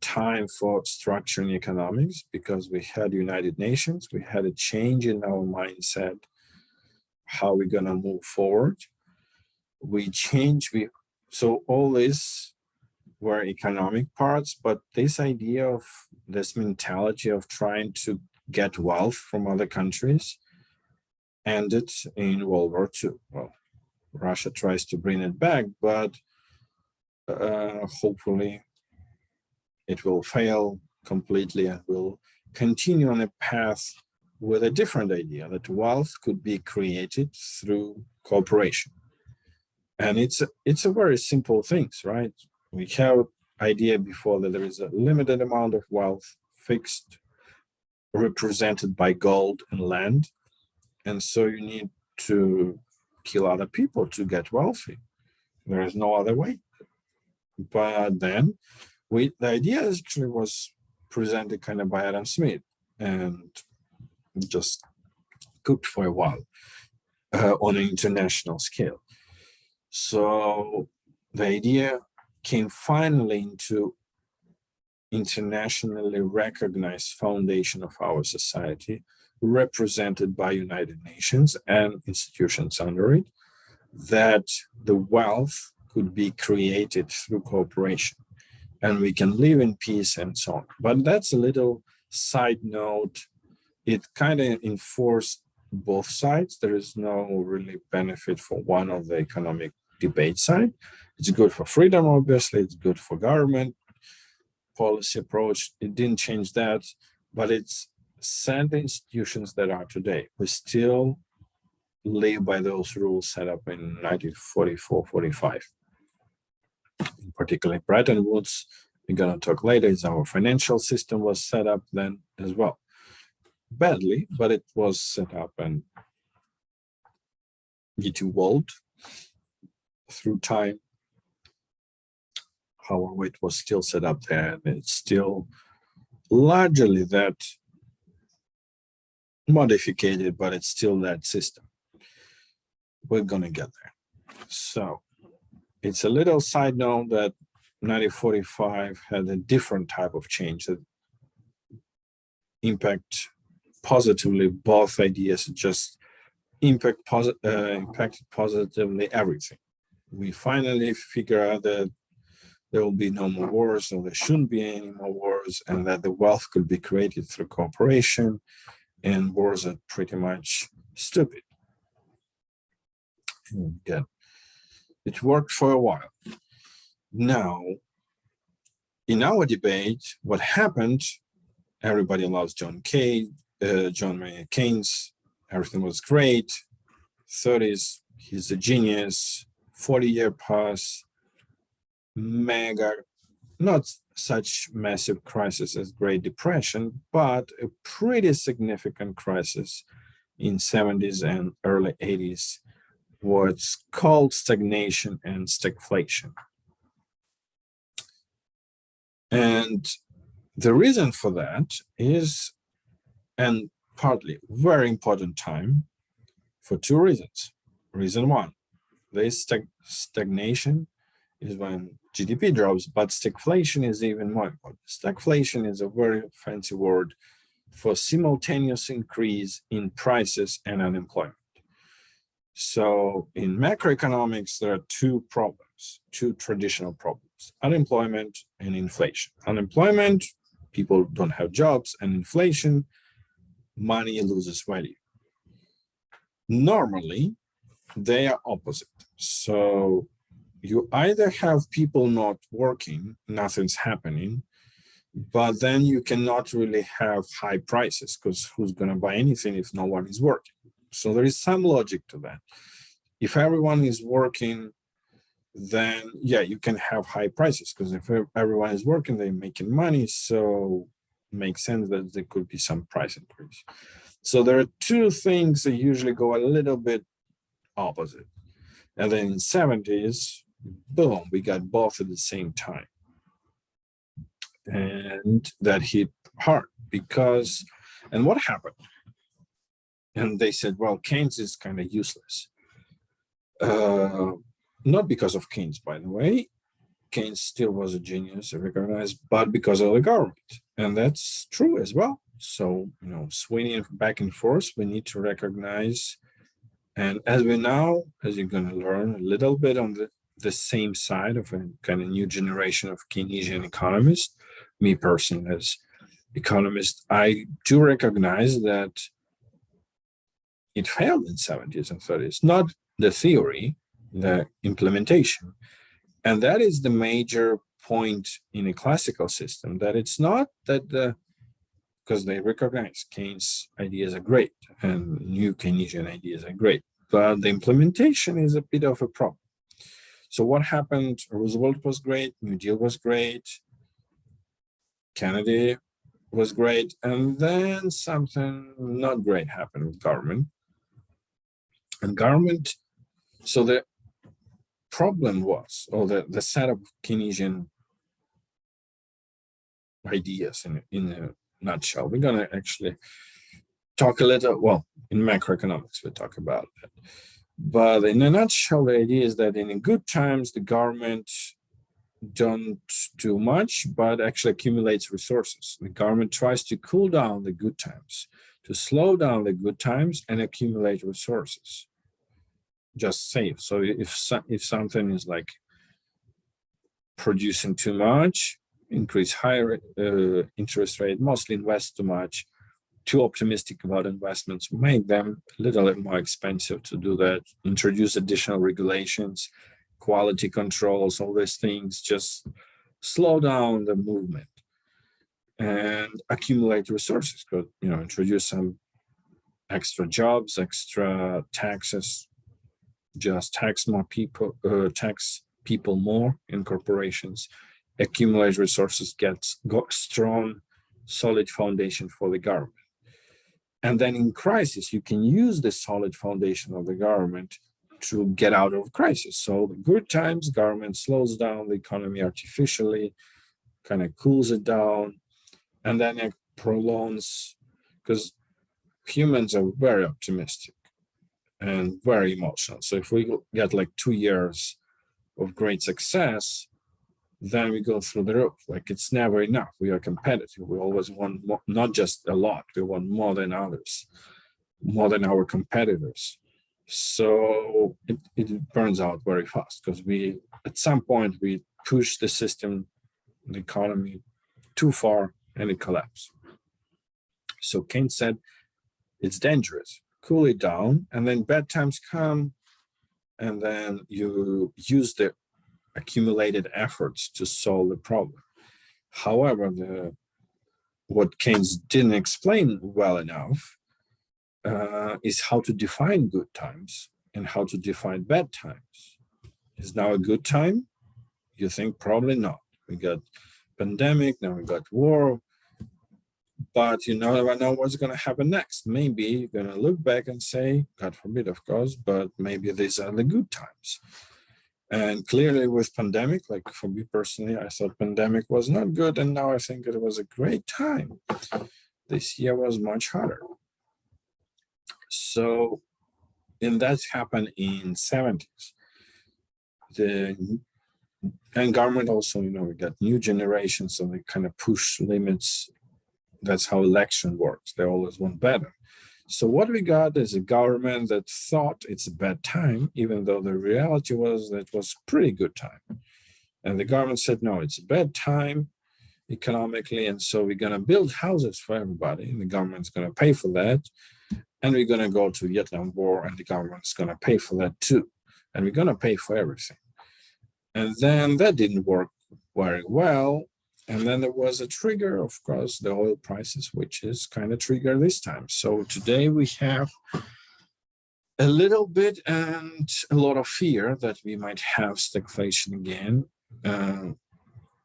time for structuring economics, because we had United Nations, we had a change in our mindset, how we're going to move forward. So all this were economic parts, but this idea of this mentality of trying to get wealth from other countries ended in World War II. Well, Russia tries to bring it back, but hopefully it will fail completely and will continue on a path with a different idea that wealth could be created through cooperation. And it's a very simple things, right? We have idea before that there is a limited amount of wealth fixed, represented by gold and land. And so you need to kill other people to get wealthy. There is no other way. But then the idea actually was presented kind of by Adam Smith and just cooked for a while on an international scale. So the idea came finally into internationally recognized foundation of our society, represented by United Nations and institutions under it, that the wealth could be created through cooperation and we can live in peace and so on. But that's a little side note. It kind of enforced both sides. There is no really benefit for one of the economic debate side. It's good for freedom, obviously. It's good for government policy approach. It didn't change that, but it's sent the institutions that are today. We still live by those rules set up in 1944-45. In particular, Bretton Woods, we're going to talk later, is our financial system was set up then as well. Badly, but it was set up, and it evolved through time. However, it was still set up there, and it's still largely that modified, but it's still that system. We're going to get there. So it's a little side note that 1945 had a different type of change that impact positively both ideas, just impacted positively everything. We finally figure out that there will be no more wars, or there shouldn't be any more wars, and that the wealth could be created through cooperation, and wars are pretty much stupid. And again, it worked for a while. Now, in our debate, what happened, everybody loves John Maynard Keynes, everything was great, 30s, he's a genius, 40-year pass, mega, not such massive crisis as Great Depression, but a pretty significant crisis in 70s and early 80s, what's called stagnation and stagflation. And the reason for that is, and partly very important time, for two reasons. Reason one, this stagnation is when GDP drops, but stagflation is even more important. Stagflation is a very fancy word for simultaneous increase in prices and unemployment. So in macroeconomics, there are two problems, two traditional problems: unemployment and inflation. Unemployment, people don't have jobs, and inflation, money loses value. Normally, they are opposite. So you either have people not working, nothing's happening, but then you cannot really have high prices, because who's going to buy anything if no one is working? So there is some logic to that. If everyone is working, then yeah, you can have high prices, because if everyone is working, they're making money, so it makes sense that there could be some price increase. So there are two things that usually go a little bit opposite. And then in the 70s, boom, we got both at the same time. And that hit hard because, and what happened? And they said, well, Keynes is kind of useless. Not because of Keynes, by the way. Keynes still was a genius, recognized, but because of the government. And that's true as well. So, swinging back and forth, we need to recognize, and as you're going to learn a little bit on the same side of a kind of new generation of Keynesian economists, me personally as economist, I do recognize that it failed in 70s and 30s, not the theory, the implementation. And that is the major point in a classical system, that it's not that because they recognize Keynes' ideas are great and new Keynesian ideas are great, but the implementation is a bit of a problem. So what happened? Roosevelt was great, New Deal was great, Kennedy was great, and then something not great happened with government. And government, so the problem was, or the set of Keynesian ideas in a nutshell. We're going to actually talk a little, well, in macroeconomics, we talk about that. But in a nutshell, the idea is that in good times, the government don't do much, but actually accumulates resources. The government tries to cool down the good times, to slow down the good times and accumulate resources. Just save. So if something is like producing too much, increase higher interest rate, mostly invest too much, too optimistic about investments, make them a little bit more expensive to do that, introduce additional regulations, quality controls, all these things, just slow down the movement and accumulate resources. Could, introduce some extra jobs, extra taxes, just tax more people, tax people more in corporations, accumulate resources, got strong, solid foundation for the government. And then in crisis, you can use the solid foundation of the government to get out of crisis. So the good times, government slows down the economy artificially, kind of cools it down, and then it prolongs, because humans are very optimistic and very emotional. So if we get like 2 years of great success, then we go through the roof. Like it's never enough. We are competitive. We always want more, not just a lot. We want more than others, more than our competitors. So it burns out very fast because at some point we push the system, the economy too far and it collapses. So Keynes said, it's dangerous, cool it down, and then bad times come, and then you use the accumulated efforts to solve the problem. However, what Keynes didn't explain well enough is how to define good times and how to define bad times. Is now a good time? You think probably not. We got pandemic, now we got war, but you never know what's going to happen next. Maybe you're going to look back and say, God forbid, of course, but maybe these are the good times. And clearly with pandemic, like for me personally, I thought pandemic was not good. And now I think it was a great time. This year was much harder. So, and that happened in 70s. And government also, we got new generations, so they kind of push limits. That's how election works. They always want better. So what we got is a government that thought it's a bad time, even though the reality was that it was a pretty good time. And the government said, no, it's a bad time economically, and so we're going to build houses for everybody, and the government's going to pay for that. And we're going to go to Vietnam War, and the government's going to pay for that too. And we're going to pay for everything. And then that didn't work very well. And then there was a trigger, of course, the oil prices, which is kind of trigger this time. So today we have a little bit and a lot of fear that we might have stagflation again.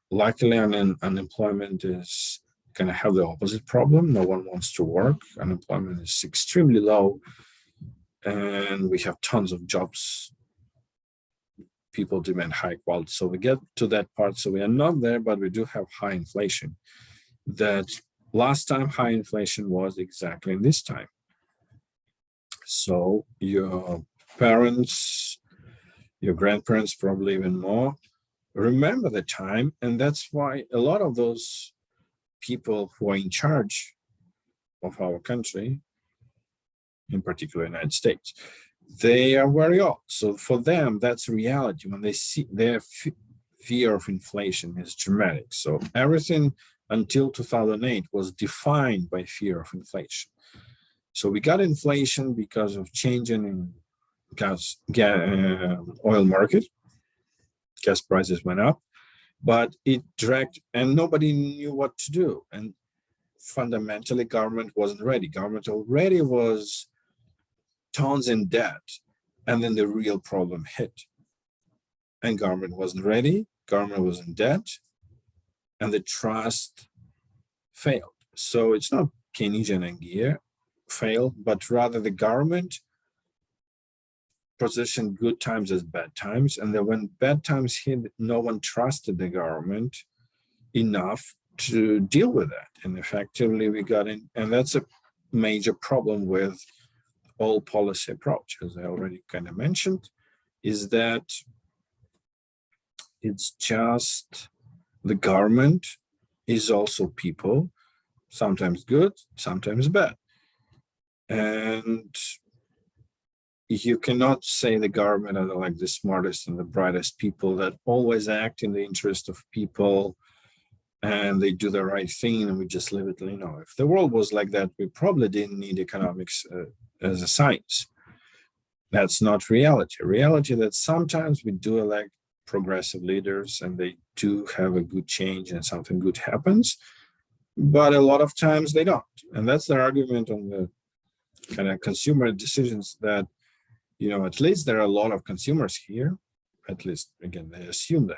Luckily, unemployment is going to have the opposite problem. No one wants to work. Unemployment is extremely low. And we have tons of jobs. People demand high quality. So we get to that part. So we are not there, but we do have high inflation. That last time high inflation was exactly in this time. So your parents, your grandparents, probably even more, remember the time, and that's why a lot of those people who are in charge of our country, in particular United States, they are very old. So for them, that's reality. When they see their fear of inflation is dramatic. So everything until 2008 was defined by fear of inflation. So we got inflation because of changing in oil market. Gas prices went up, but it dragged, and nobody knew what to do. And fundamentally, government wasn't ready. Government already was tons in debt, and then the real problem hit. And government wasn't ready, government was in debt, and the trust failed. So it's not Keynesian and Gear failed, but rather the government positioned good times as bad times. And then when bad times hit, no one trusted the government enough to deal with that. And effectively we got in, and that's a major problem with all policy approach, as I already kind of mentioned, is that it's just the government is also people, sometimes good, sometimes bad. And you cannot say the government are like the smartest and the brightest people that always act in the interest of people and they do the right thing and we just live it. You know, if the world was like that, we probably didn't need economics as a science. That's not reality. Reality that sometimes we do elect progressive leaders and they do have a good change and something good happens, but a lot of times they don't. And that's the argument on the kind of consumer decisions that, you know, at least there are a lot of consumers here, at least, again, they assume that.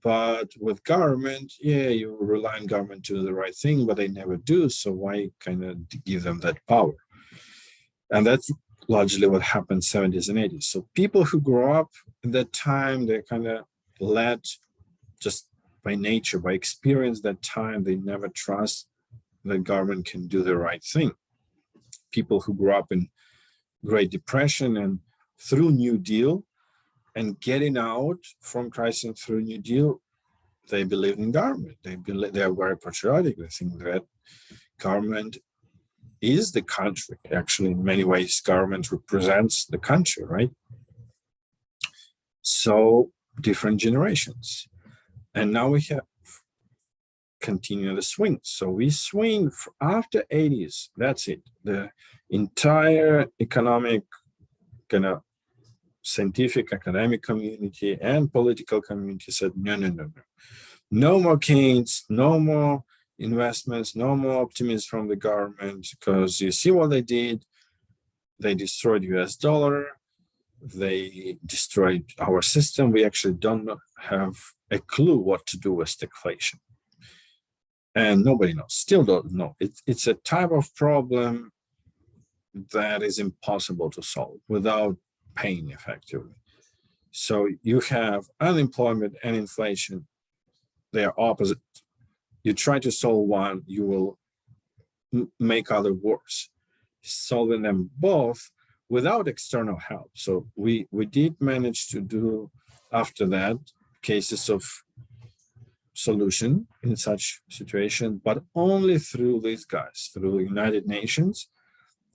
But with government, yeah, you rely on government to do the right thing, but they never do. So why kind of give them that power? And that's largely what happened 70s and 80s. So people who grew up in that time, they kind of led just by nature, by experience that time, they never trust that government can do the right thing. People who grew up in Great Depression and through New Deal and getting out from crisis through New Deal, they believe in government. They are very patriotic. They think that government is the country. Actually, in many ways, government represents the country, right? So different generations. And now we have continue the swing. So we swing after 80s. That's it. The entire economic, kind of scientific academic community and political community said, no, no, no, no. No more Keynes, no more investments, no more optimism from the government, because you see what they did. They destroyed US dollar. They destroyed our system. We actually don't have a clue what to do with stagflation. And nobody knows, still don't know. It's a type of problem that is impossible to solve without pain, effectively. So you have unemployment and inflation. They are opposite. You try to solve one, you will make other worse. Solving them both without external help. So we did manage to do, after that, cases of solution in such situation, but only through these guys, through the United Nations.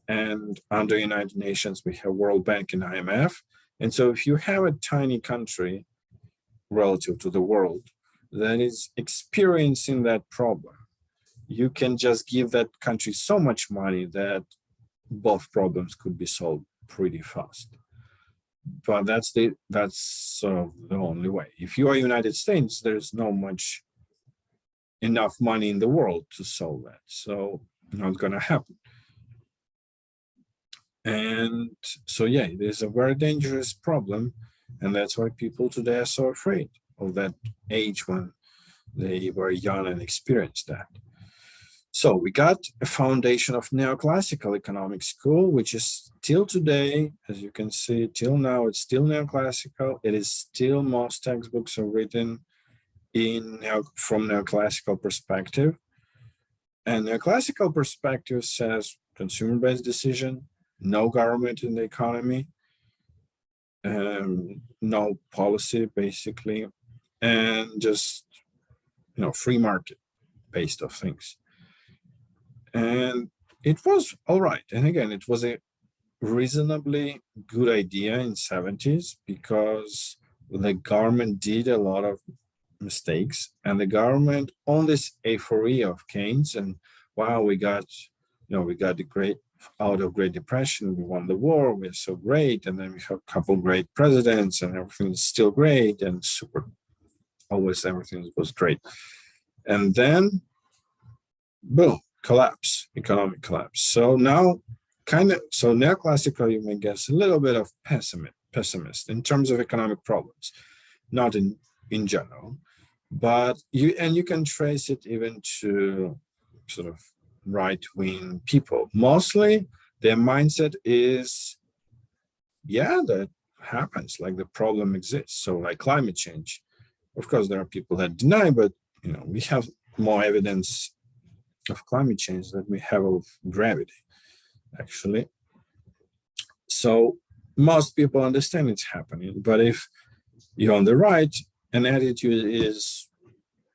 And under United Nations, we have World Bank and IMF. And so if you have a tiny country relative to the world that is experiencing that problem, you can just give that country so much money that both problems could be solved pretty fast. But that's the only way. If you are United States, there's no much enough money in the world to solve that. So not going to happen. And so, yeah, it is a very dangerous problem. And that's why people today are so afraid of that age when they were young and experienced that. So we got a foundation of neoclassical economic school, which is still today, as you can see, till now, it's still neoclassical. It is still, most textbooks are written from neoclassical perspective. And neoclassical perspective says consumer-based decision, no government in the economy, no policy, basically, and just, free market based of things. And it was all right. And again, it was a reasonably good idea in 70s because the government did a lot of mistakes, and the government on this euphoria of Keynes, and wow, we got the great out of Great Depression, we won the war, we're so great, and then we have a couple great presidents, and everything's still great and super. Always everything was great, and then boom, collapse, economic collapse. So now, neoclassical, you may guess, a little bit of pessimist in terms of economic problems, not in general, but you can trace it even to sort of right-wing people. Mostly their mindset is, yeah, that happens, like the problem exists. So like climate change, of course, there are people that deny, but we have more evidence of climate change than we have of gravity, actually. So most people understand it's happening, but if you're on the right, an attitude is,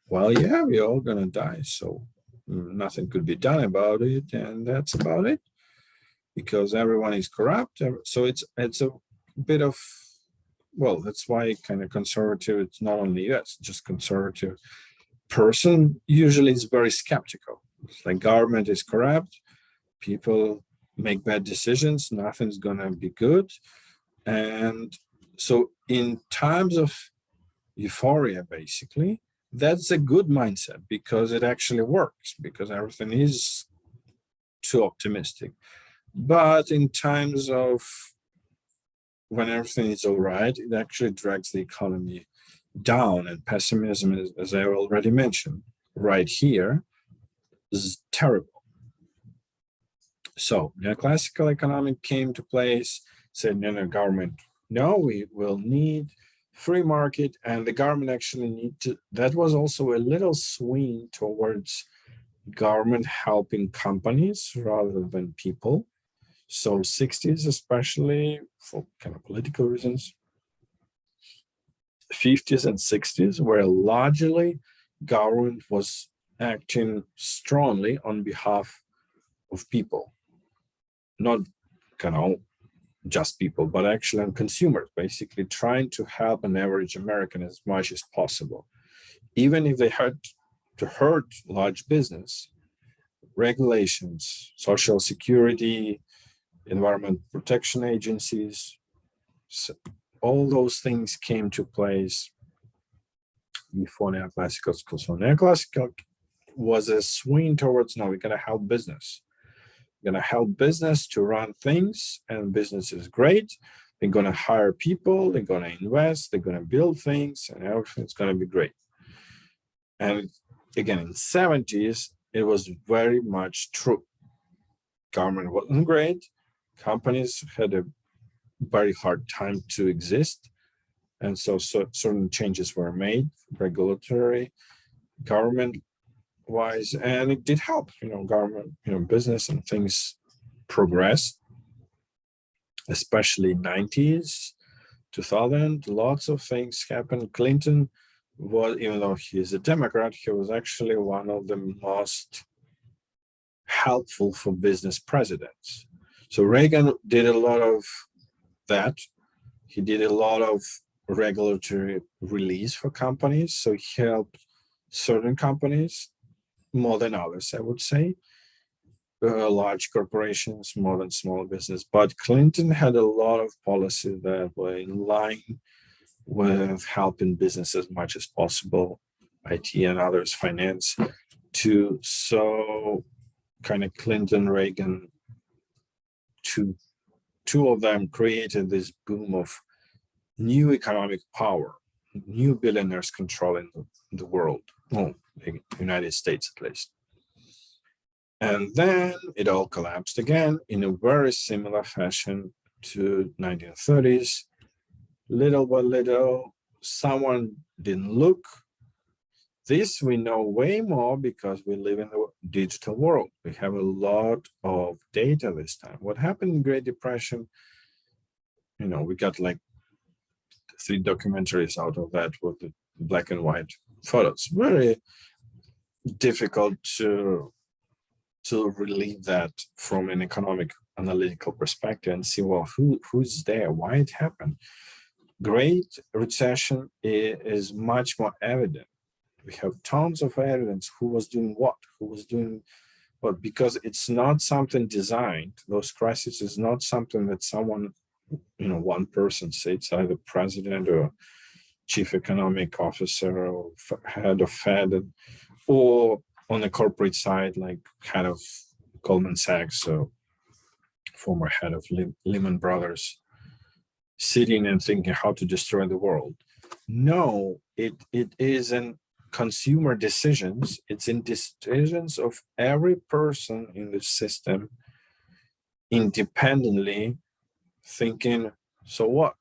well, yeah, we're all gonna die, so nothing could be done about it, and that's about it, because everyone is corrupt. So it's a bit of, well, that's why kind of conservative, it's not only US, just conservative person usually is very skeptical. It's like government is corrupt, people make bad decisions, nothing's gonna be good. And so in times of euphoria, basically, that's a good mindset because it actually works, because everything is too optimistic. But in times of when everything is all right, it actually drags the economy down, and pessimism is, as I already mentioned, right here, is terrible. So neoclassical economic came to place, said, no, government, no, we will need free market, and the government actually need to, that was also a little swing towards government helping companies rather than people. So 60s, especially for kind of political reasons, 50s and 60s, where largely government was acting strongly on behalf of people, not kind of just people, but actually on consumers, basically trying to help an average American as much as possible. Even if they had to hurt large business, regulations, social security, environment protection agencies, so all those things came to place before neoclassical school. So neoclassical was a swing towards, no, we're going to help business. We're going to help business to run things, and business is great. They're going to hire people, they're going to invest, they're going to build things, and everything's going to be great. And again, in the 70s, it was very much true. Government wasn't great. Companies had a very hard time to exist. And so certain changes were made, regulatory, government-wise, and it did help, government, business and things progressed, especially 90s, 2000, lots of things happened. Clinton was, even though he's a Democrat, he was actually one of the most helpful for business presidents. So Reagan did a lot of that. He did a lot of regulatory release for companies. So he helped certain companies more than others, I would say. Large corporations more than small business. But Clinton had a lot of policies that were in line with helping business as much as possible, IT and others, finance, to so kind of Clinton, Reagan, two of them created this boom of new economic power, new billionaires controlling the world, well, the United States at least. And then it all collapsed again in a very similar fashion to 1930s. Little by little, someone didn't look. This we know way more because we live in the digital world. We have a lot of data this time. What happened in Great Depression, we got like 3 documentaries out of that with the black and white photos. Very difficult to relieve that from an economic analytical perspective and see, well, who's there, why it happened. Great recession is much more evident. We have tons of evidence who was doing what, who was doing what, because it's not something designed. Those crises is not something that someone, one person sits, either president or chief economic officer or head of Fed, or on the corporate side, like head of Goldman Sachs, so former head of Lehman Brothers, sitting and thinking how to destroy the world. No, it is in consumer decisions. It's in decisions of every person in the system independently thinking, so what?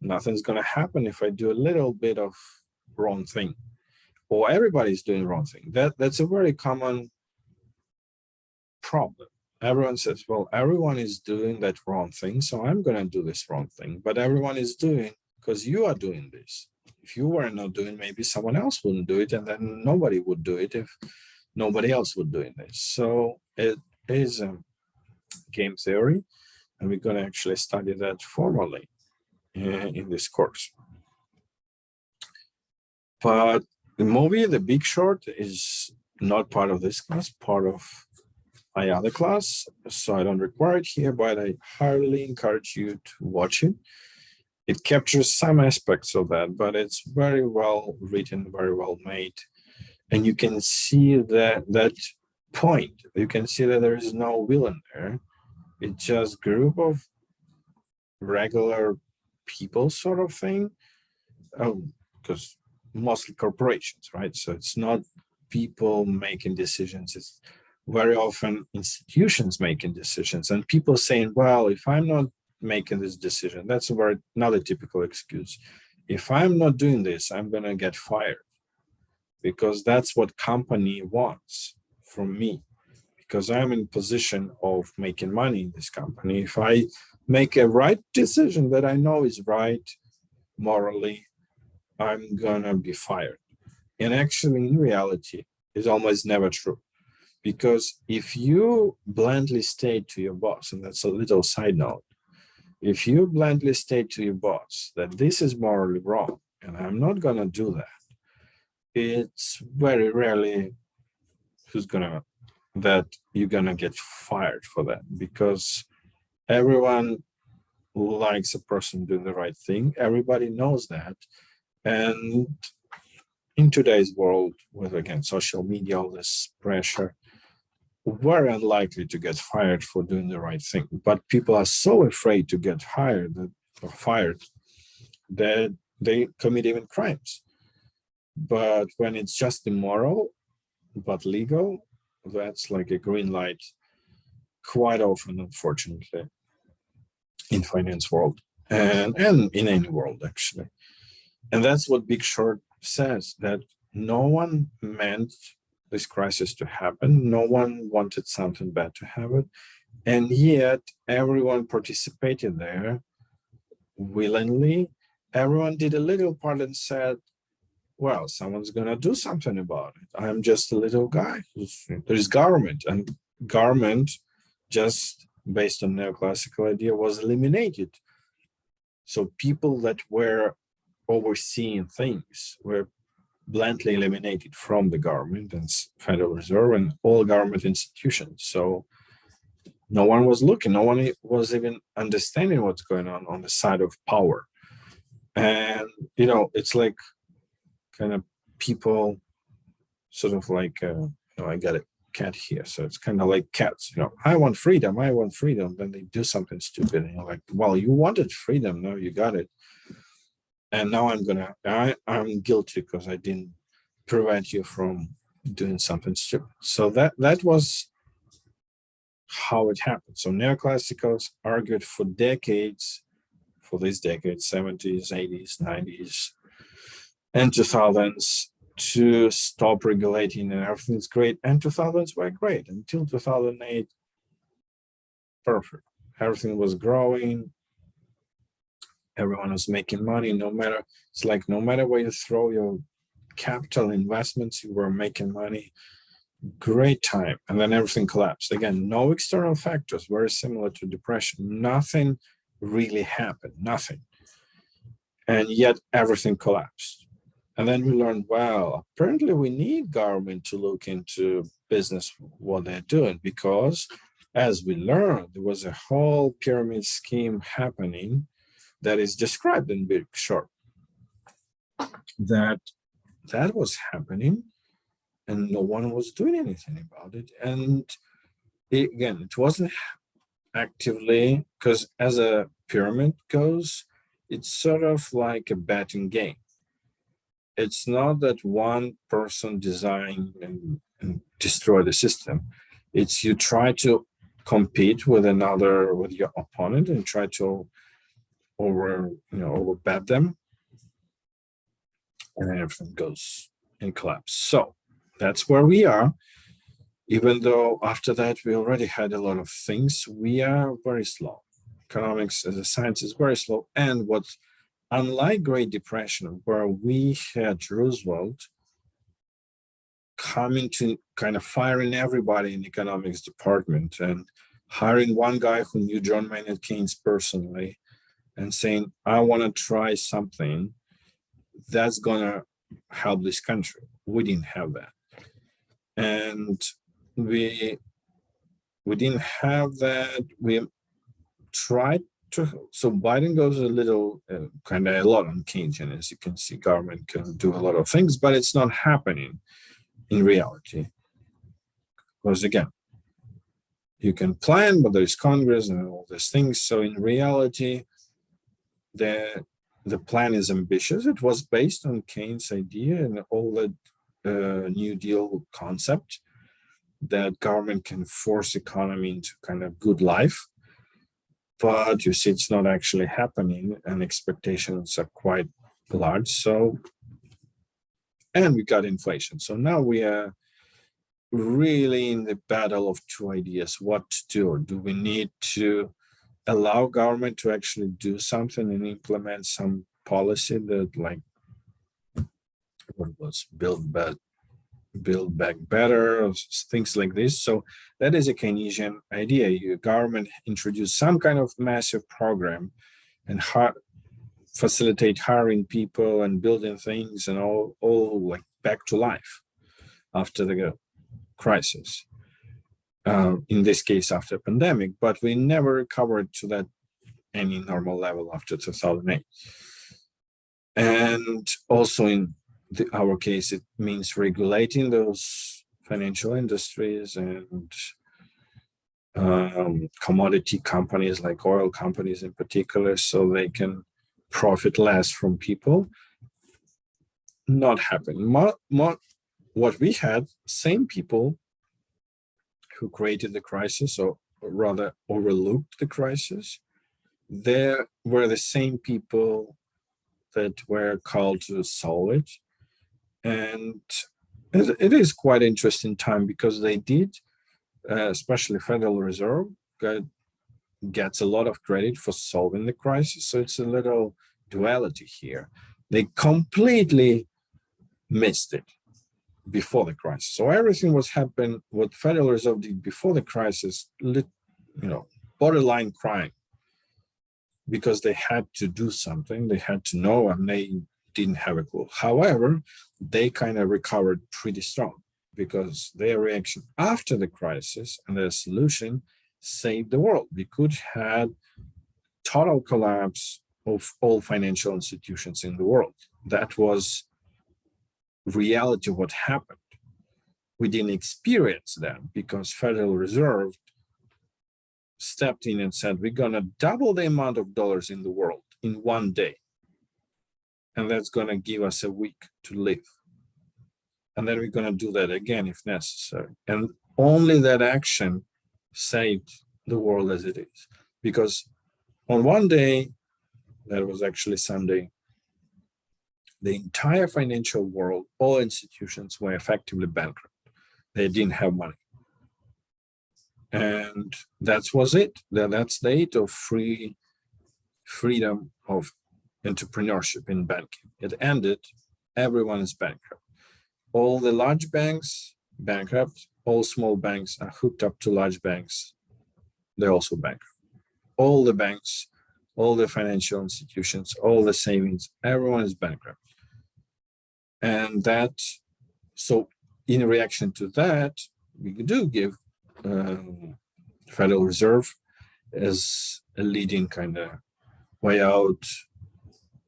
Nothing's going to happen if I do a little bit of wrong thing, or everybody's doing wrong thing. That's a very common problem. Everyone says, well, everyone is doing that wrong thing, so I'm going to do this wrong thing. But everyone is doing because you are doing this. If you were not doing, maybe someone else wouldn't do it, and then nobody would do it if nobody else would doing this. So it is a game theory, and we're going to actually study that formally in this course. But the movie, The Big Short, is not part of this class, part of my other class, so I don't require it here, but I highly encourage you to watch it. It captures some aspects of that, but it's very well written, very well made. And you can see that point. You can see that there is no villain there. It's just a group of regular people sort of thing, because mostly corporations, right? So it's not people making decisions. It's very often institutions making decisions, and people saying, well, if I'm not making this decision, that's another typical excuse. If I'm not doing this, I'm going to get fired, because that's what company wants from me, because I'm in position of making money in this company. If I make a right decision that I know is right morally, I'm going to be fired. And actually, in reality, it's almost never true. Because if you bluntly state to your boss, and that's a little side note, if you bluntly state to your boss that this is morally wrong and I'm not going to do that, it's very rarely that you're going to get fired for that, because everyone likes a person doing the right thing. Everybody knows that. And in today's world, with, again, social media, all this pressure, very unlikely to get fired for doing the right thing. But people are so afraid to get fired that they commit even crimes. But when it's just immoral but legal, that's like a green light quite often, unfortunately, in finance world and in any world, actually. And that's what Big Short says, that no one meant this crisis to happen. No one wanted something bad to happen. And yet everyone participated there willingly. Everyone did a little part and said, well, someone's going to do something about it. I'm just a little guy. There's government, and government, just based on neoclassical idea, was eliminated. So people that were overseeing things were bluntly eliminated from the government and Federal Reserve and all government institutions. So no one was looking, no one was even understanding what's going on the side of power. And, it's like kind of people sort of like, I got a cat here. So it's kind of like cats, I want freedom. Then they do something stupid. And you're like, well, you wanted freedom. No, you got it. And now I'm guilty because I didn't prevent you from doing something stupid. So that was how it happened. So neoclassicals argued for decades, for these decades, 70s, 80s, 90s, and 2000s, to stop regulating, and everything's great. And 2000s were great until 2008. Perfect. Everything was growing. Everyone was making money, it's like no matter where you throw your capital investments, you were making money. Great time. And then everything collapsed. Again, no external factors, very similar to depression. Nothing really happened, nothing. And yet everything collapsed. And then we learned, well, apparently we need government to look into business, what they're doing, because as we learned, there was a whole pyramid scheme happening that is described in Big Short. That was happening, and no one was doing anything about it. And it wasn't actively, because as a pyramid goes, it's sort of like a betting game. It's not that one person design and destroy the system. It's you try to compete with your opponent and try to over bet them, and then everything goes in collapse. So that's where we are. Even though after that we already had a lot of things, we are very slow. Economics as a science is very slow. And what's unlike Great Depression, where we had Roosevelt coming to kind of firing everybody in the economics department and hiring one guy who knew John Maynard Keynes personally and saying, I want to try something that's going to help this country. We didn't have that. And we didn't have that. We tried to, so Biden goes a little, kind of a lot on Keynesian. As you can see, government can do a lot of things, but it's not happening in reality. Because again, you can plan, but there's Congress and all these things. So in reality, the plan is ambitious. It was based on Keynes' idea and all the New Deal concept that government can force economy into kind of good life. But you see, it's not actually happening, and expectations are quite large. So, and we got inflation. So now we are really in the battle of two ideas: what to do. Do we need to allow government to actually do something and implement some policy that, like, what was build back better, things like this? So that is a Keynesian idea. Your government introduce some kind of massive program and facilitate hiring people and building things and all like back to life after the crisis. In this case, after pandemic, but we never recovered to that any normal level after 2008. And also in our case, it means regulating those financial industries and commodity companies like oil companies in particular, so they can profit less from people. Not happening. What we had, same people who created the crisis, or rather overlooked the crisis, there were the same people that were called to solve it. And it is quite interesting time, because they did, especially Federal Reserve, gets a lot of credit for solving the crisis. So it's a little duality here. They completely missed it before the crisis. So everything was happening, what Federal Reserve did before the crisis, borderline crime, because they had to do something, they had to know, and they didn't have a clue. However, they kind of recovered pretty strong, because their reaction after the crisis and their solution saved the world. We could have total collapse of all financial institutions in the world. That was reality what happened. We didn't experience that because Federal Reserve stepped in and said, we're going to double the amount of dollars in the world in one day. And that's going to give us a week to live. And then we're going to do that again if necessary. And only that action saved the world as it is. Because on one day, that was actually Sunday, the entire financial world, all institutions were effectively bankrupt. They didn't have money. And that was it. That's the date of freedom of entrepreneurship in banking. It ended, everyone is bankrupt. All the large banks bankrupt, all small banks are hooked up to large banks, they're also bankrupt. All the banks, all the financial institutions, all the savings, everyone is bankrupt. And that, so in reaction to that, we do give Federal Reserve as a leading kind of way out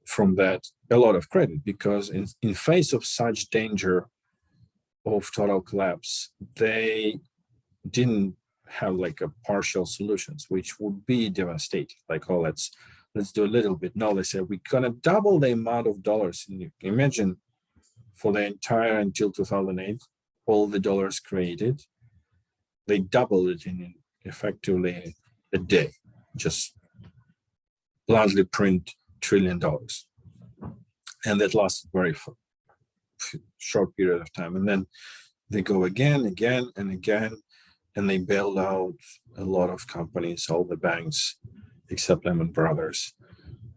from that a lot of credit, because in face of such danger of total collapse, they didn't have like a partial solutions, which would be devastating. Like, oh, let's do a little bit. No, they said we're gonna double the amount of dollars. And you can imagine for the entire until 2008, all the dollars created, they doubled it in effectively a day. Just bluntly print $1 trillion, and that lasted very short period of time. And then they go again, and again, and they bailed out a lot of companies, all the banks, except Lehman Brothers,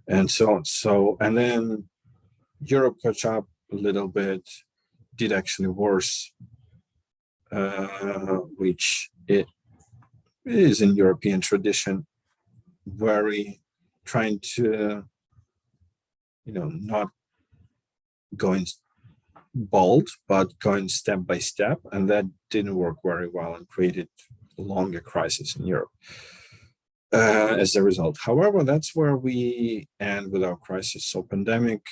and so on. So, and then Europe caught up a little bit, did actually worse, which it is in European tradition, very trying to, not going bold, but going step by step, and that didn't work very well and created a longer crisis in Europe as a result. However, that's where we end with our crisis. So pandemic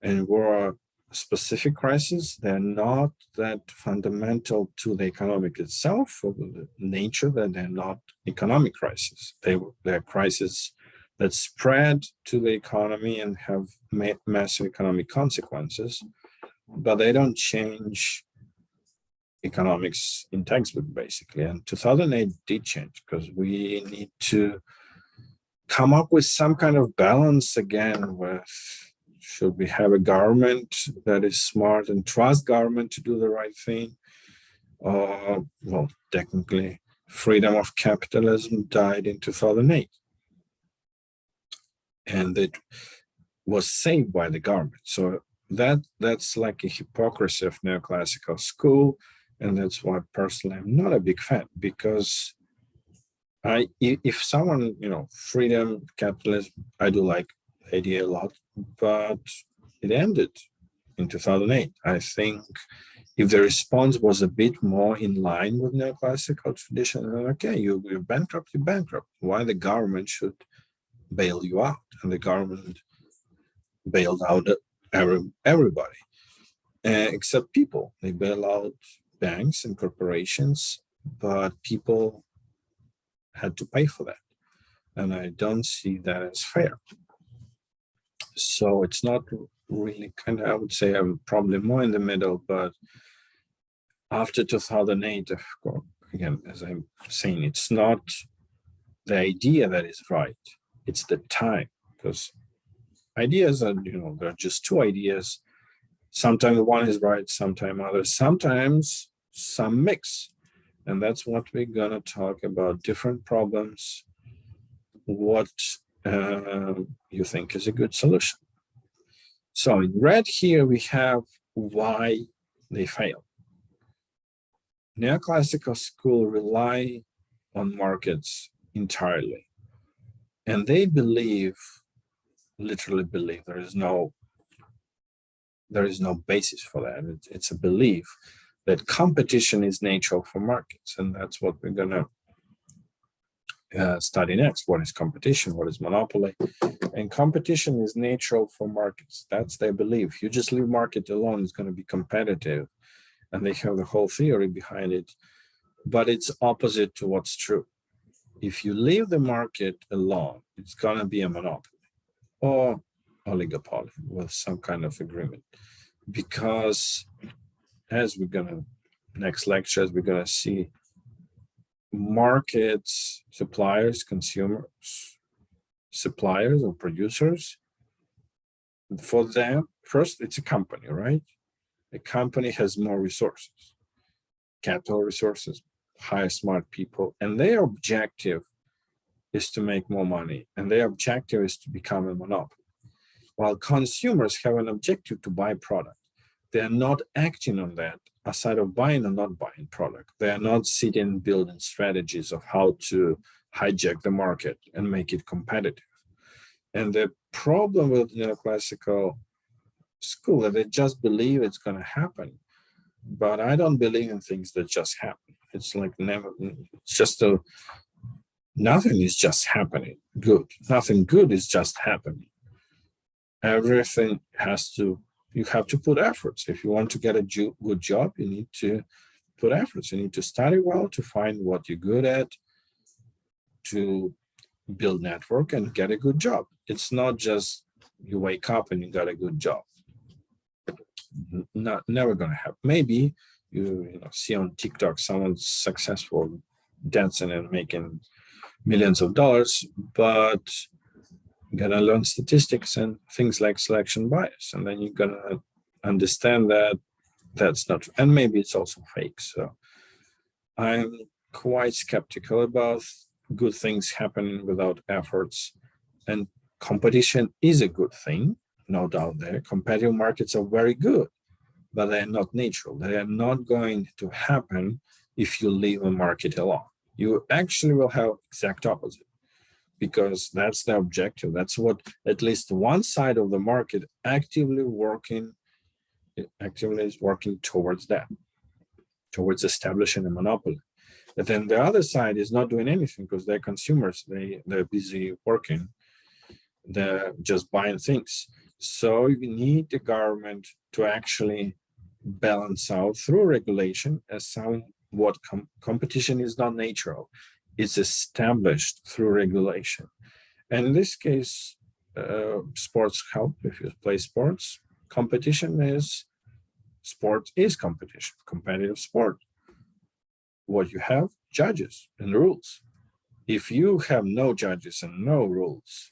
and war specific crisis, they're not that fundamental to the economic itself, or the nature that they're not economic crisis. They're crises that spread to the economy and have massive economic consequences, but they don't change economics in textbook, basically. And 2008 did change, because we need to come up with some kind of balance again with, should we have a government that is smart and trust government to do the right thing? Well, technically, freedom of capitalism died in 2008. And it was saved by the government. So that's like a hypocrisy of neoclassical school. And that's why personally I'm not a big fan, because if someone, freedom, capitalism, I do like the idea a lot, but it ended in 2008. I think if the response was a bit more in line with neoclassical tradition, then okay, you're bankrupt, you're bankrupt. Why the government should bail you out? And the government bailed out everybody, except people. They bail out banks and corporations, but people had to pay for that. And I don't see that as fair. So it's not really I would say I'm probably more in the middle, but after 2008, of course, again, as I'm saying, it's not the idea that is right, it's the time, because ideas are, there are just two ideas. Sometimes one is right, sometimes others, sometimes some mix. And that's what we're going to talk about, different problems, what you think is a good solution. So in red here, we have why they fail. Neoclassical school rely on markets entirely. And they literally believe, there is no basis for that. It's a belief that competition is natural for markets. And that's what we're going to study next. What is competition? What is monopoly? And competition is natural for markets. That's their belief. You just leave market alone, it's going to be competitive. And they have the whole theory behind it. But it's opposite to what's true. If you leave the market alone, it's going to be a monopoly or oligopoly with some kind of agreement. Because as we're going to, next lecture, as we're going to see, markets, suppliers, consumers, suppliers or producers, for them, first, it's a company, right? A company has more resources, capital resources, hire smart people, and their objective is to make more money, and their objective is to become a monopoly. while consumers have an objective to buy product. They are not acting on that aside of buying or not buying product. They are not sitting building strategies of how to hijack the market and make it competitive. And the problem with neoclassical school that they just believe it's going to happen. But I don't believe in things that just happen. It's like never, it's just nothing is just happening good. Nothing good is just happening. Everything you have to put efforts. If you want to get a good job, you need to put efforts. You need to study well to find what you're good at, to build network and get a good job. It's not just you wake up and you got a good job. Never gonna happen. Maybe you see on TikTok someone's successful dancing and making millions of dollars, but you gotta learn statistics and things like selection bias, and then you're gonna understand that that's not, and maybe it's also fake. So I'm quite skeptical about good things happening without efforts, and competition is a good thing, no doubt there. Competitive markets are very good, but they're not natural. They are not going to happen if you leave a market alone. You actually will have exact opposite, because that's the objective. That's what at least one side of the market actively is working towards that, towards establishing a monopoly. But then the other side is not doing anything because they're consumers. They're busy working. They're just buying things. So you need the government to actually balance out through regulation as somewhat competition is not natural. It's established through regulation. And in this case, sports help. If you play sports, sport is competition, competitive sport. What you have, judges and rules. If you have no judges and no rules,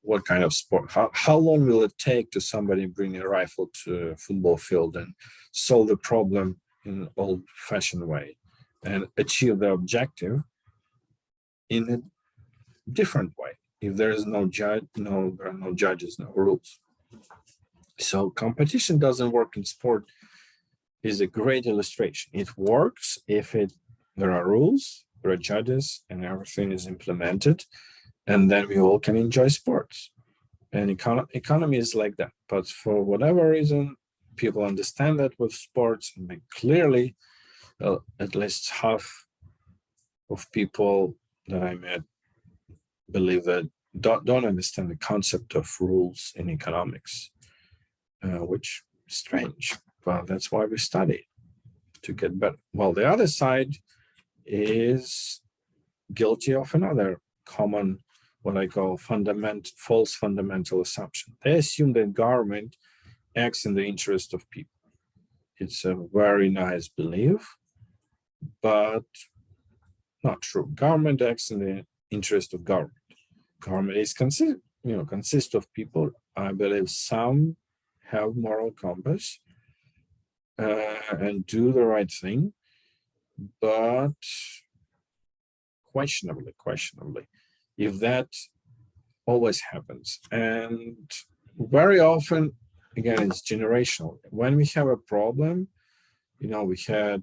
what kind of sport? How long will it take to somebody bring a rifle to a football field and solve the problem in an old-fashioned way and achieve the objective in a different way? If there is no judge, there are no judges, no rules. So competition doesn't work in sport is a great illustration. It works if there are rules, there are judges, and everything is implemented, and then we all can enjoy sports. And economy is like that. But for whatever reason, people understand that with sports, and they clearly, at least half of people that I met believe that don't understand the concept of rules in economics, which is strange. Well, that's why we study, to get better. Well, the other side is guilty of another common, what I call false fundamental assumption. They assume that government acts in the interest of people. It's a very nice belief, but not true. Government acts in the interest of government. Government is consists of people. I believe some have moral compass and do the right thing, but questionably, if that always happens. And very often, again, it's generational. When we have a problem, we had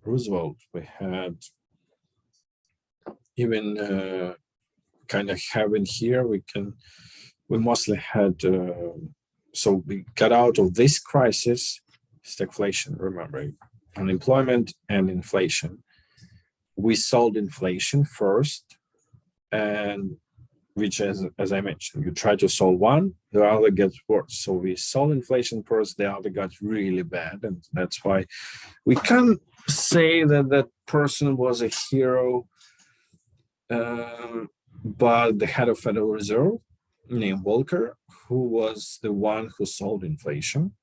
Roosevelt, we had even kind of having here, we mostly had, so we got out of this crisis, stagflation, remember, unemployment and inflation. We solved inflation first, and which, as I mentioned, you try to solve one, the other gets worse. So we solved inflation first, the other got really bad, and that's why we can't say that that person was a hero. But the head of Federal Reserve, named Volcker, who was the one who solved inflation,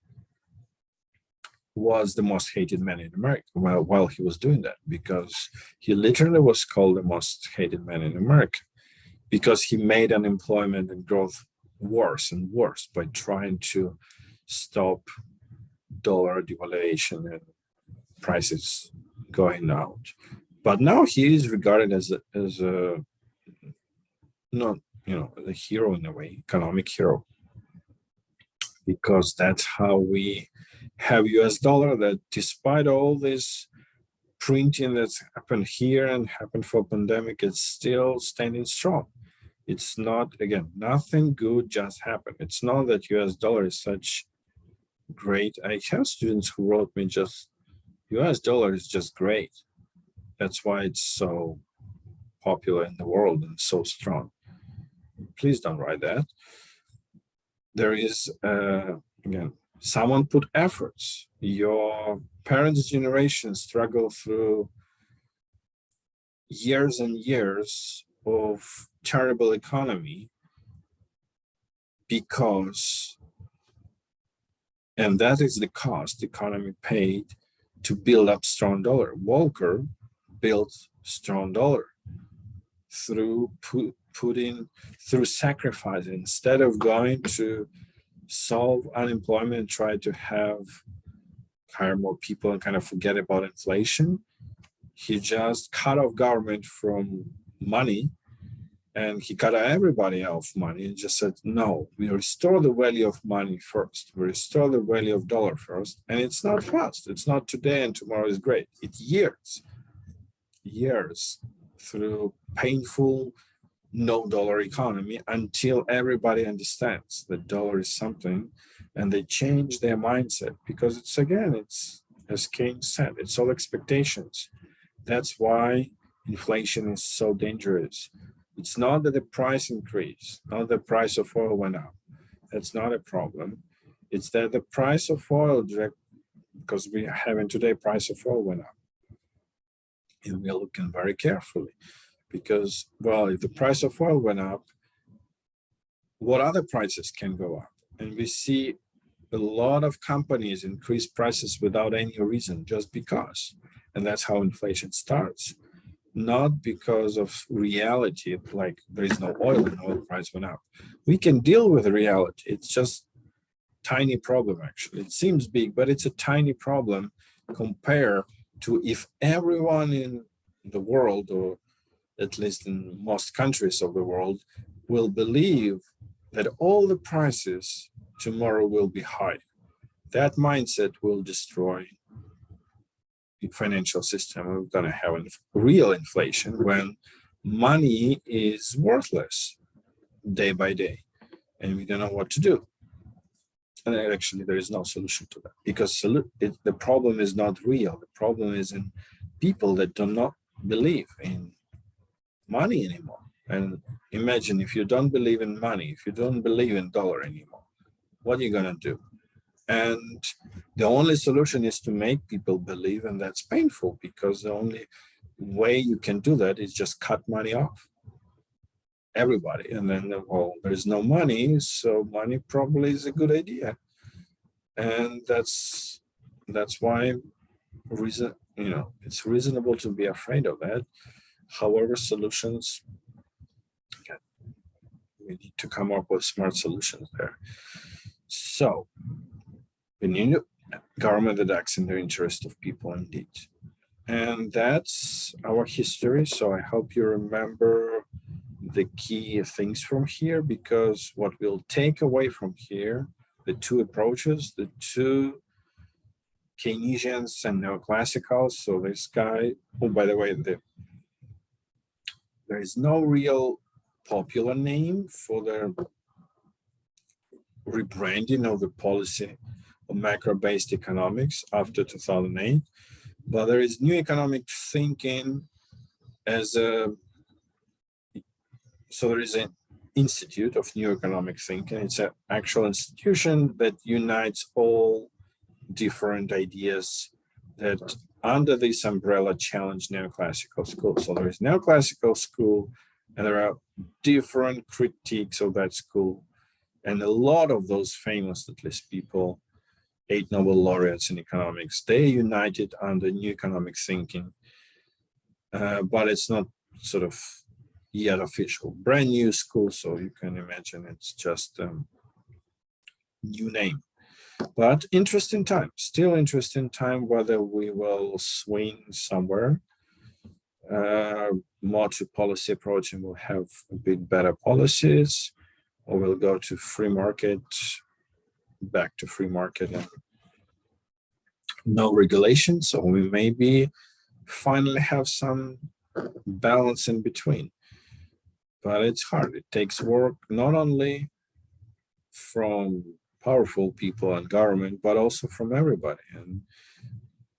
was the most hated man in America while he was doing that, because he literally was called the most hated man in America, because he made unemployment and growth worse and worse by trying to stop dollar devaluation and prices going out. But now he is regarded as a not, a hero in a way, economic hero. because that's how we have US dollar, that despite all this printing that's happened here and happened for pandemic, it's still standing strong. It's not, again, nothing good just happened. It's not that US dollar is such great. I have students who wrote me just US dollar is just great. That's why it's so popular in the world and so strong. Please don't write that. There is, again, someone put efforts. Your parents' generation struggled through years and years of terrible economy because, and that is the cost the economy paid to build up strong dollar. Walker built strong dollar through through sacrifice. Instead of going to solve unemployment, try to hire more people and kind of forget about inflation, he just cut off government from money, and he cut everybody off money and just said, no, we restore the value of money first. We restore the value of dollar first. And it's not fast. It's not today and tomorrow is great. It's years through painful no dollar economy until everybody understands that dollar is something, and they change their mindset, because it's, again, it's, as Keynes said, it's all expectations. That's why inflation is so dangerous. It's not that the price increased, not the price of oil went up. That's not a problem. It's that the price of oil, because we have in today, price of oil went up. And we're looking very carefully because, well, if the price of oil went up, what other prices can go up? And we see a lot of companies increase prices without any reason, just because. And that's how inflation starts. Not because of reality, like there is no oil and oil price went up. We can deal with the reality. It's just tiny problem, actually. It seems big, but it's a tiny problem compared to if everyone in the world, or at least in most countries of the world, will believe that all the prices tomorrow will be high. That mindset will destroy the financial system. We're going to have real inflation when money is worthless day by day, and we don't know what to do. And actually, there is no solution to that, because the problem is not real. The problem is in people that do not believe in money anymore. And imagine if you don't believe in money, if you don't believe in dollar anymore, what are you going to do? And the only solution is to make people believe, and that's painful, because the only way you can do that is just cut money off everybody. And then, well, there's no money, so money probably is a good idea. And that's why it's reasonable to be afraid of that. However, solutions, we need to come up with smart solutions there. So we need government that acts in the interest of people, indeed. And that's our history. So I hope you remember the key things from here, because what we'll take away from here, the two approaches, the two Keynesians and neoclassicals. So this guy, oh, by the way, there is no real popular name for the rebranding of the policy of macro-based economics after 2008, but there is new economic thinking so there is an institute of new economic thinking. It's an actual institution that unites all different ideas that under this umbrella challenge neoclassical school. So there is neoclassical school, and there are different critiques of that school. And a lot of those famous, at least people, 8 Nobel laureates in economics, they united under new economic thinking, but it's not sort of yet official. Brand new school, so you can imagine it's just a new name. But interesting time, still interesting time, whether we will swing somewhere more to policy approach and we'll have a bit better policies, or we'll go to free market back to free market and no regulation. So we maybe finally have some balance in between. But it's hard. It takes work not only from powerful people and government, but also from everybody. And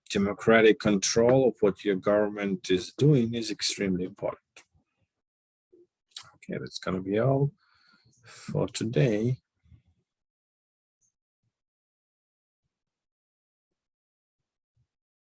democratic control of what your government is doing is extremely important. Okay, that's going to be all for today.